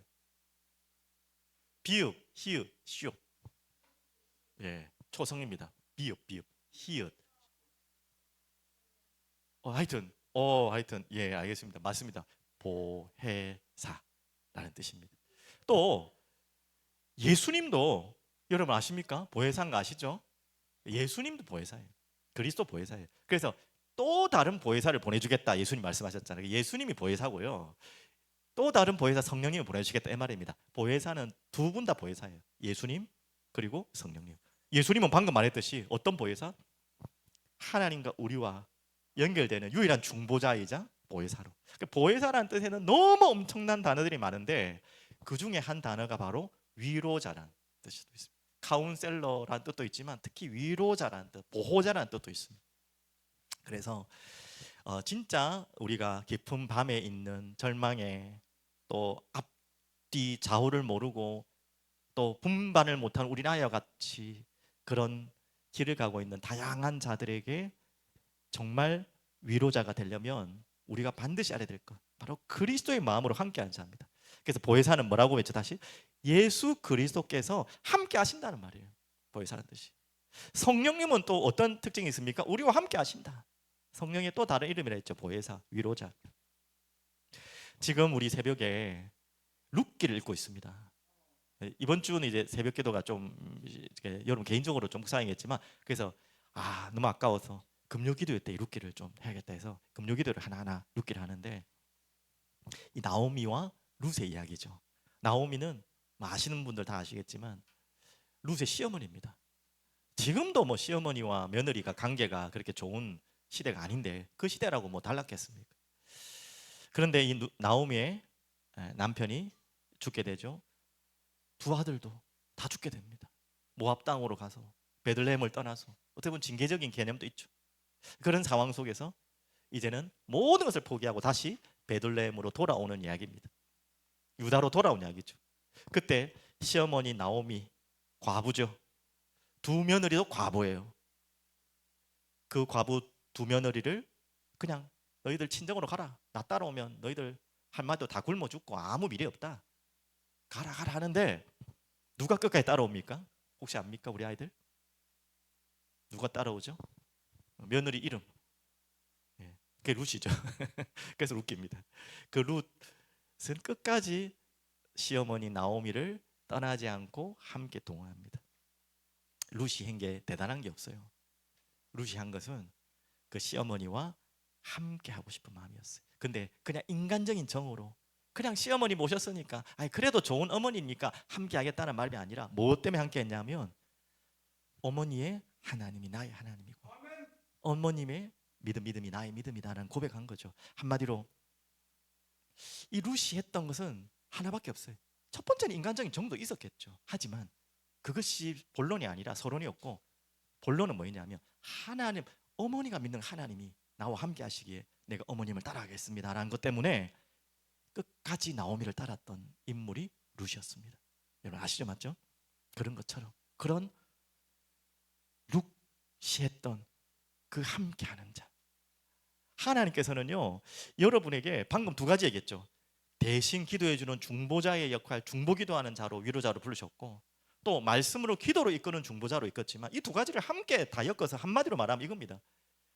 비읍, 히읗, 시읒. 예, 초성입니다. 비읍, 비읍, 히읗. 하여튼 예, 알겠습니다. 맞습니다. 보혜사라는 뜻입니다. 또 예수님도 여러분 아십니까? 보혜사인 거 아시죠? 예수님도 보혜사예요. 그리스도 보혜사예요. 그래서 또 다른 보혜사를 보내주겠다 예수님 말씀하셨잖아요. 예수님이 보혜사고요. 또 다른 보혜사 성령님을 보내주시겠다 이 말입니다. 보혜사는 두 분 다 보혜사예요. 예수님 그리고 성령님. 예수님은 방금 말했듯이 어떤 보혜사? 하나님과 우리와 연결되는 유일한 중보자이자 보혜사로. 보혜사라는 뜻에는 너무 엄청난 단어들이 많은데 그 중에 한 단어가 바로 위로자라는 뜻이 있습니다. 카운셀러라는 뜻도 있지만 특히 위로자라는 뜻, 보호자라는 뜻도 있습니다. 그래서 진짜 우리가 깊은 밤에 있는 절망에 또 앞뒤 좌우를 모르고 또 분반을 못하는 우리 아이와 같이 그런 길을 가고 있는 다양한 자들에게 정말 위로자가 되려면 우리가 반드시 알아야 될 것, 바로 그리스도의 마음으로 함께하는 자입니다. 그래서 보혜사는 뭐라고 외쳐 다시? 예수 그리스도께서 함께 하신다는 말이에요. 보혜사라는 뜻이. 성령님은 또 어떤 특징이 있습니까? 우리와 함께 하신다. 성령의 또 다른 이름이라 했죠. 보혜사, 위로자. 지금 우리 새벽에 룻기를 읽고 있습니다. 이번 주는 이제 새벽 기도가 좀 여러분 개인적으로 좀 묵상이겠지만, 그래서 너무 아까워서 금요 기도 때 룻기를 좀 해야겠다 해서 금요 기도를 하나하나 룻기를 하는데, 이 나오미와 룻의 이야기죠. 나오미는 아시는 분들 다 아시겠지만 룻의 시어머니입니다. 지금도 뭐 시어머니와 며느리가 관계가 그렇게 좋은 시대가 아닌데 그 시대라고 뭐 달랐겠습니까? 그런데 이 나오미의 남편이 죽게 되죠. 두 아들도 다 죽게 됩니다. 모압 땅으로 가서 베들레헴을 떠나서, 어떻게 보면 징계적인 개념도 있죠. 그런 상황 속에서 이제는 모든 것을 포기하고 다시 베들레헴으로 돌아오는 이야기입니다. 유다로 돌아온 이야기죠. 그때 시어머니 나오미 과부죠. 두 며느리도 과부예요. 그 과부 두 며느리를 그냥 너희들 친정으로 가라. 나 따라오면 너희들 한마디로 다 굶어 죽고 아무 미래 없다. 가라 가라 하는데 누가 끝까지 따라옵니까? 혹시 압니까 우리 아이들? 누가 따라오죠? 며느리 이름. 예, 그게 룻이죠. 그래서 룻기입니다. 그 룻은 끝까지 시어머니 나오미를 떠나지 않고 함께 동행합니다. 룻이 한 게 대단한 게 없어요. 룻이 한 것은 그 시어머니와 함께 하고 싶은 마음이었어요. 근데 그냥 인간적인 정으로 그냥 시어머니 모셨으니까 그래도 좋은 어머니니까 함께 하겠다는 말이 아니라 뭐 때문에 함께 했냐면 어머니의 하나님이 나의 하나님이고 어머님의 믿음이 나의 믿음이다라는 고백한 거죠. 한마디로 이 룻이 했던 것은 하나밖에 없어요. 첫 번째는 인간적인 정도 있었겠죠. 하지만 그것이 본론이 아니라 서론이었고, 본론은 뭐였냐면 하나님, 어머니가 믿는 하나님이 나와 함께 하시기에 내가 어머님을 따라가겠습니다라는 것 때문에 끝까지 나오미를 따랐던 인물이 룻이었습니다. 여러분 아시죠? 맞죠? 그런 것처럼 그런 룻이 했던 그 함께하는 자, 하나님께서는요 여러분에게 방금 두 가지 얘기했죠. 대신 기도해주는 중보자의 역할, 중보기도하는 자로, 위로자로 부르셨고, 또 말씀으로 기도로 이끄는 중보자로 이끌었지만 이 두 가지를 함께 다 엮어서 한마디로 말하면 이겁니다.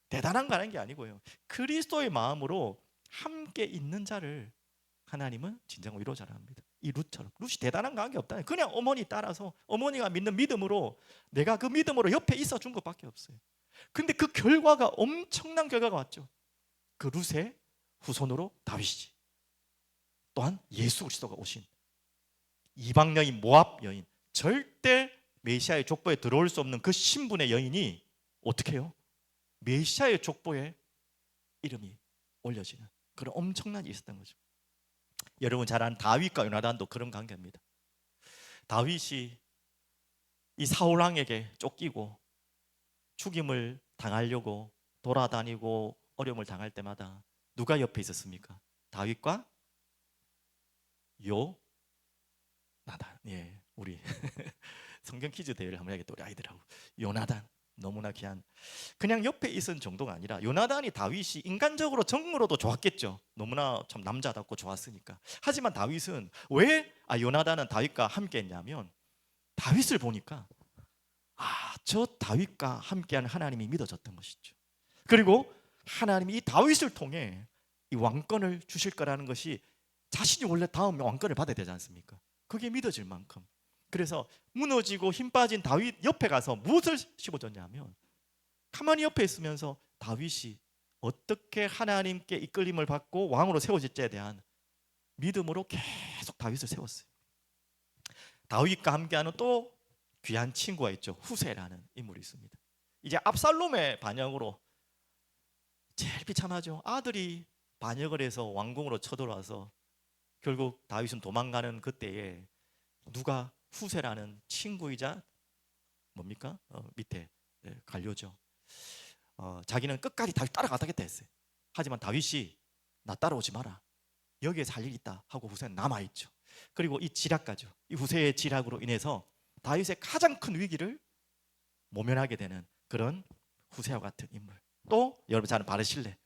대단한 거 하는 게 아니고요, 그리스도의 마음으로 함께 있는 자를 하나님은 진정 위로자라 합니다. 이 룻처럼. 룻이 대단한 거 한 게 없다. 그냥 어머니 따라서 어머니가 믿는 믿음으로 내가 그 믿음으로 옆에 있어 준 것밖에 없어요. 근데 그 결과가 엄청난 결과가 왔죠. 그 룻의 후손으로 다윗이, 또한 예수 그리스도가 오신 이방 여인, 모압 여인, 절대 메시아의 족보에 들어올 수 없는 그 신분의 여인이 어떻게 해요? 메시아의 족보에 이름이 올려지는 그런 엄청난 일이 있었던 거죠. 여러분 잘 아는 다윗과 요나단도 그런 관계입니다. 다윗이 이 사울 왕에게 쫓기고 죽임을 당하려고 돌아다니고 어려움을 당할 때마다 누가 옆에 있었습니까? 다윗과 요나단. 예, 우리 성경 퀴즈 대회를 한번 해야겠다. 우리 아이들하고. 요나단, 너무나 귀한. 그냥 옆에 있은 정도가 아니라 요나단이 다윗이 인간적으로 정으로도 좋았겠죠. 너무나 참 남자답고 좋았으니까. 하지만 다윗은 왜 요나단은 다윗과 함께 했냐면, 다윗을 보니까 저 다윗과 함께하는 하나님이 믿어졌던 것이죠. 그리고 하나님이 이 다윗을 통해 이 왕권을 주실 거라는 것이, 자신이 원래 다음 왕권을 받아야 되지 않습니까? 그게 믿어질 만큼. 그래서 무너지고 힘 빠진 다윗 옆에 가서 무엇을 씹어줬냐면, 가만히 옆에 있으면서 다윗이 어떻게 하나님께 이끌림을 받고 왕으로 세워질지에 대한 믿음으로 계속 다윗을 세웠어요. 다윗과 함께하는 또 귀한 친구가 있죠. 후세라는 인물이 있습니다. 이제 압살롬의 반역으로 제일 비참하죠. 아들이 반역을 해서 왕궁으로 쳐들어와서 결국 다윗은 도망가는 그때에 누가 후세라는 친구이자 뭡니까? 밑에 관료죠. 자기는 끝까지 다윗 따라가겠다 했어요. 하지만 다윗이 나 따라오지 마라, 여기에 살 일 있다 하고 후세는 남아있죠. 그리고 이 지략가죠. 이 후세의 지략으로 인해서 다윗의 가장 큰 위기를 모면하게 되는 그런 후세와 같은 인물. 또 여러분 잘 아는 바르실레,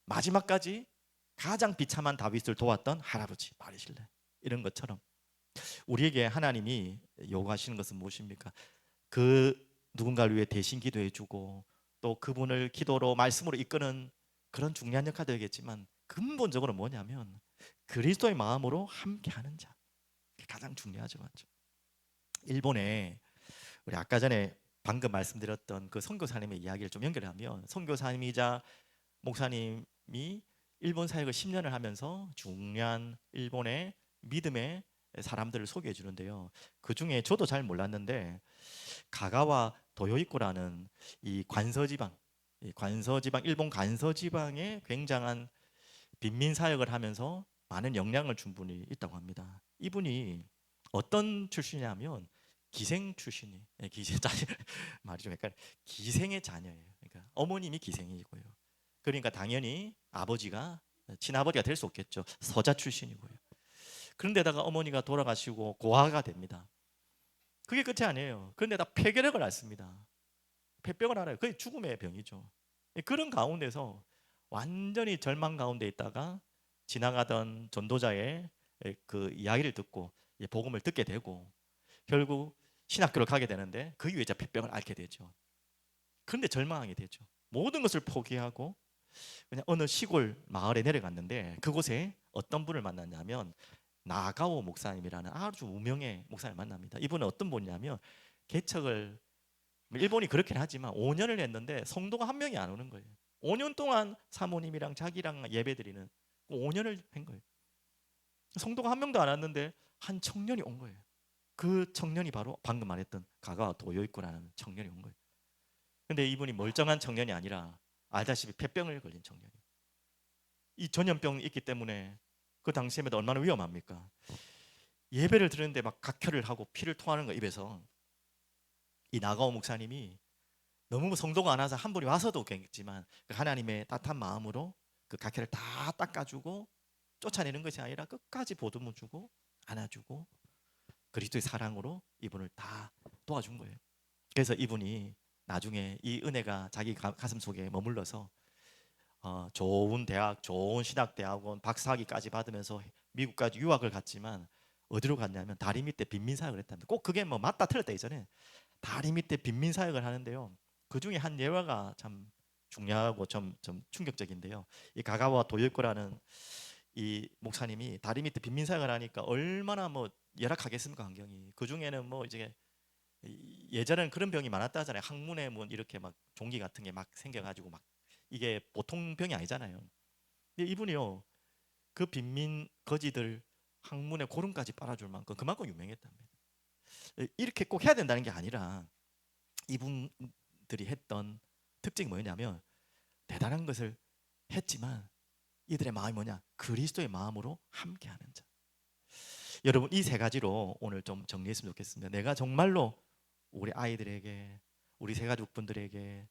마지막까지 가장 비참한 다윗을 도왔던 할아버지 바르실레. 이런 것처럼 우리에게 하나님이 요구하시는 것은 무엇입니까? 그 누군가를 위해 대신 기도해주고 또 그분을 기도로 말씀으로 이끄는 그런 중요한 역할도 되겠지만, 근본적으로 뭐냐면 그리스도의 마음으로 함께하는 자. 그게 가장 중요하죠. 맞죠? 일본에 우리 아까 전에 방금 말씀드렸던 그 선교사님의 이야기를 좀 연결하면, 선교사님이자 목사님이 일본 사역을 10년을 하면서 중요한 일본의 믿음의 사람들을 소개해 주는데요. 그 중에 저도 잘 몰랐는데 가가와 도요이코라는 이 관서지방, 일본 관서지방에 굉장한 빈민 사역을 하면서 많은 영향을 준 분이 있다고 합니다. 이분이 어떤 출신이냐면 기생 출신이, 기생 자녀 말이 좀 헷갈려. 기생의 자녀예요. 그러니까 어머님이 기생이고요. 그러니까 당연히 아버지가 친아버지가 될 수 없겠죠. 서자 출신이고요. 그런데다가 어머니가 돌아가시고 고아가 됩니다. 그게 끝이 아니에요. 그런데다 폐결핵을 앓습니다. 폐병을 앓아요. 그게 죽음의 병이죠. 그런 가운데서 완전히 절망 가운데 있다가 지나가던 전도자의 그 이야기를 듣고 복음을 듣게 되고 결국 신학교를 가게 되는데 그 이후에 폐병을 앓게 되죠. 그런데 절망하게 되죠. 모든 것을 포기하고 그냥 어느 시골 마을에 내려갔는데, 그곳에 어떤 분을 만났냐면 나가오 목사님이라는 아주 무명의 목사님을 만납니다. 이분은 어떤 분이냐면, 개척을 일본이 그렇긴 하지만 5년을 했는데 성도가 한 명이 안 오는 거예요. 5년 동안 사모님이랑 자기랑 예배드리는 5년을 한 거예요. 성도가 한 명도 안 왔는데 한 청년이 온 거예요. 그 청년이 바로 방금 말했던 가가와 도요이코라는 청년이 온 거예요. 근데 이분이 멀쩡한 청년이 아니라 알다시피 폐병을 걸린 청년이에요. 이 전염병이 있기 때문에 그 당시에는 얼마나 위험합니까? 예배를 드리는데 막 각혈을 하고 피를 토하는 거 입에서. 이 나가오 목사님이 너무 성도가 안 와서 한 분이 와서도 괜찮지만 하나님의 따뜻한 마음으로 그 각혈을 다 닦아주고 쫓아내는 것이 아니라 끝까지 보듬어 주고 안아주고 그리스도의 사랑으로 이분을 다 도와준 거예요. 그래서 이분이 나중에 이 은혜가 자기 가슴 속에 머물러서 좋은 대학, 좋은 신학대학원 박사학위까지 받으면서 미국까지 유학을 갔지만 어디로 갔냐면 다리 밑에 빈민 사역을 했답니다. 꼭 그게 뭐 맞다 틀렸다 이전에 다리 밑에 빈민 사역을 하는데요. 그 중에 한 예화가 참 중요하고 좀 충격적인데요. 이 가가와 도요코라는 이 목사님이 다리 밑에 빈민 사역을 하니까 얼마나 뭐 열악하겠습니까, 환경이. 그 중에는 뭐 이제 예전에는 그런 병이 많았다 하잖아요. 항문에 뭐 이렇게 막 종기 같은 게 막 생겨가지고 막 이게 보통 병이 아니잖아요. 근데 이분이요, 그 빈민 거지들 항문에 고름까지 빨아줄 만큼 그만큼 유명했답니다. 이렇게 꼭 해야 된다는 게 아니라 이분들이 했던 특징이 뭐냐면 대단한 것을 했지만 이들의 마음이 뭐냐? 그리스도의 마음으로 함께하는 자. 여러분 이 세 가지로 오늘 좀 정리했으면 좋겠습니다. 내가 정말로 우리 아이들에게 우리 새가족분들에게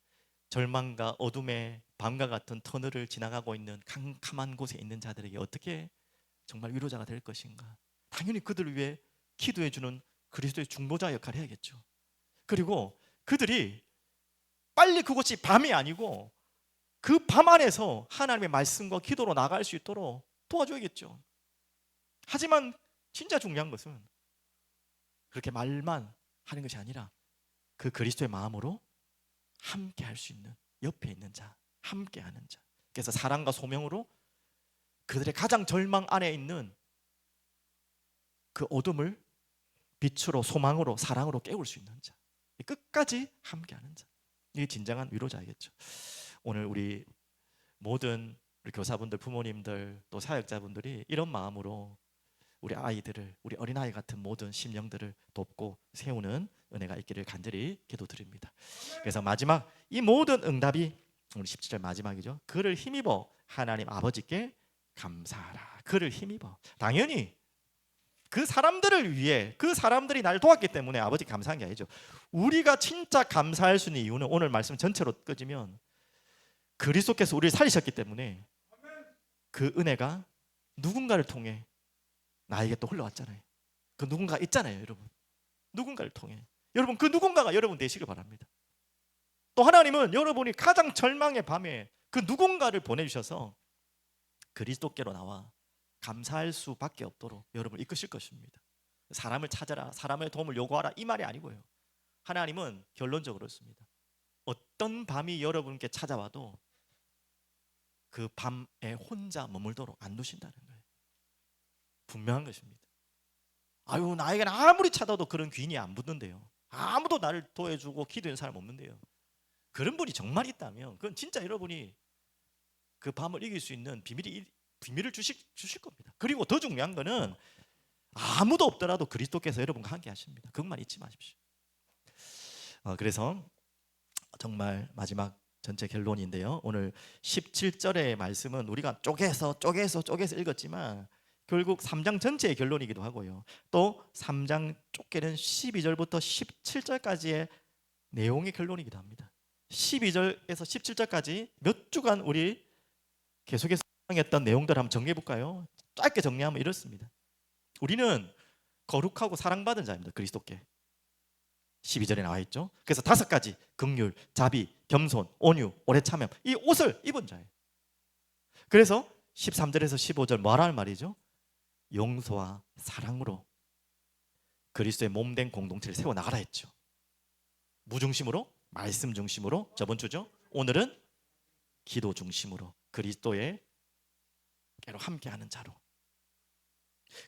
절망과 어둠의 밤과 같은 터널을 지나가고 있는 캄캄한 곳에 있는 자들에게 어떻게 정말 위로자가 될 것인가? 당연히 그들을 위해 기도해 주는 그리스도의 중보자 역할을 해야겠죠. 그리고 그들이 빨리 그곳이 밤이 아니고 그 밤 안에서 하나님의 말씀과 기도로 나갈 수 있도록 도와줘야겠죠. 하지만 진짜 중요한 것은 그렇게 말만 하는 것이 아니라 그 그리스도의 마음으로 함께 할 수 있는, 옆에 있는 자, 함께 하는 자. 그래서 사랑과 소명으로 그들의 가장 절망 안에 있는 그 어둠을 빛으로, 소망으로, 사랑으로 깨울 수 있는 자, 끝까지 함께 하는 자. 이게 진정한 위로자이겠죠. 오늘 우리 모든 우리 교사분들, 부모님들, 또 사역자분들이 이런 마음으로 우리 아이들을, 우리 어린아이 같은 모든 심령들을 돕고 세우는 은혜가 있기를 간절히 기도드립니다. 그래서 마지막 이 모든 응답이 오늘 17절 마지막이죠. 그를 힘입어 하나님 아버지께 감사하라. 그를 힘입어. 당연히 그 사람들을 위해, 그 사람들이 날 도왔기 때문에 아버지 감사한 게 아니죠. 우리가 진짜 감사할 수 있는 이유는 오늘 말씀 전체로 끄지면 그리스도께서 우리를 살리셨기 때문에 그 은혜가 누군가를 통해 나에게 또 흘러왔잖아요. 그 누군가 있잖아요, 여러분. 누군가를 통해. 여러분, 그 누군가가 여러분 되시길 바랍니다. 또 하나님은 여러분이 가장 절망의 밤에 그 누군가를 보내주셔서 그리스도께로 나와 감사할 수밖에 없도록 여러분을 이끄실 것입니다. 사람을 찾아라, 사람의 도움을 요구하라, 이 말이 아니고요. 하나님은 결론적으로 그렇습니다. 어떤 밤이 여러분께 찾아와도 그 밤에 혼자 머물도록 안 두신다는 거예요. 분명한 것입니다. 아유, 나에게는 아무리 찾아도 그런 귀인이 안 붙는데요. 아무도 나를 도와주고 기도하는 사람 없는데요. 그런 분이 정말 있다면 그건 진짜 여러분이 그 밤을 이길 수 있는 비밀을 주실 겁니다. 그리고 더 중요한 거는 아무도 없더라도 그리스도께서 여러분과 함께 하십니다. 그것만 잊지 마십시오. 그래서 정말 마지막 전체 결론인데요. 오늘 17절의 말씀은 우리가 쪼개서 읽었지만 결국 3장 전체의 결론이기도 하고요. 또 3장 쫓기는 12절부터 17절까지의 내용의 결론이기도 합니다. 12절에서 17절까지 몇 주간 우리 계속해서 했던 내용들을 한번 정리해 볼까요? 짧게 정리하면 이렇습니다. 우리는 거룩하고 사랑받은 자입니다. 그리스도께. 12절에 나와 있죠. 그래서 5가지 긍휼, 자비, 겸손, 온유, 오래 참음, 이 옷을 입은 자예요. 그래서 13절에서 15절 뭐라는 말이죠? 용서와 사랑으로 그리스도의 몸된 공동체를 세워나가라 했죠. 무중심으로, 말씀 중심으로, 저번 주죠. 오늘은 기도 중심으로 그리스도의 깨로 함께하는 자로.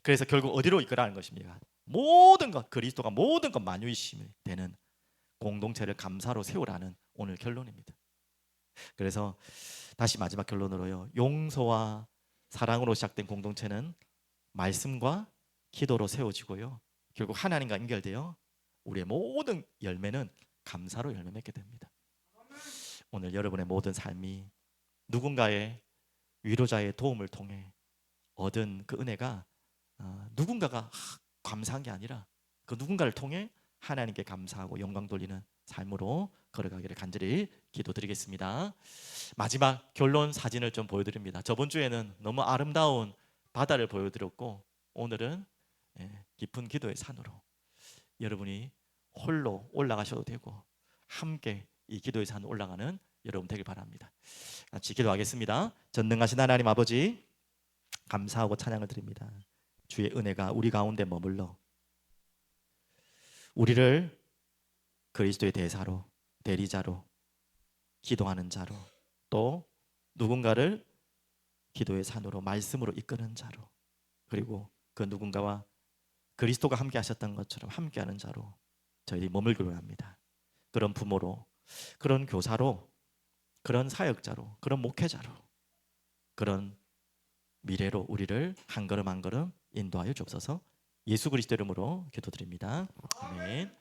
그래서 결국 어디로 이끌어가는 것입니까? 모든 것, 그리스도가 모든 것 만유이심이 되는 공동체를 감사로 세우라는 오늘 결론입니다. 그래서 다시 마지막 결론으로요, 용서와 사랑으로 시작된 공동체는 말씀과 기도로 세워지고요, 결국 하나님과 연결되어 우리의 모든 열매는 감사로 열매 맺게 됩니다. 오늘 여러분의 모든 삶이 누군가의 위로자의 도움을 통해 얻은 그 은혜가 누군가가 감사한 게 아니라 그 누군가를 통해 하나님께 감사하고 영광 돌리는 삶으로 걸어가기를 간절히 기도드리겠습니다. 마지막 결론 사진을 좀 보여드립니다. 저번 주에는 너무 아름다운 바다를 보여드렸고 오늘은 깊은 기도의 산으로 여러분이 홀로 올라가셔도 되고 함께 이 기도의 산 올라가는 여러분 되길 바랍니다. 같이 기도하겠습니다. 전능하신 하나님 아버지, 감사하고 찬양을 드립니다. 주의 은혜가 우리 가운데 머물러 우리를 그리스도의 대사로, 대리자로, 기도하는 자로, 또 누군가를 기도의 산으로, 말씀으로 이끄는 자로, 그리고 그 누군가와 그리스도가 함께 하셨던 것처럼 함께하는 자로 저희들이 머물기로 합니다. 그런 부모로, 그런 교사로, 그런 사역자로, 그런 목회자로, 그런 미래로 우리를 한 걸음 한 걸음 인도하여 주옵소서. 예수 그리스도 이름으로 기도드립니다. 아멘.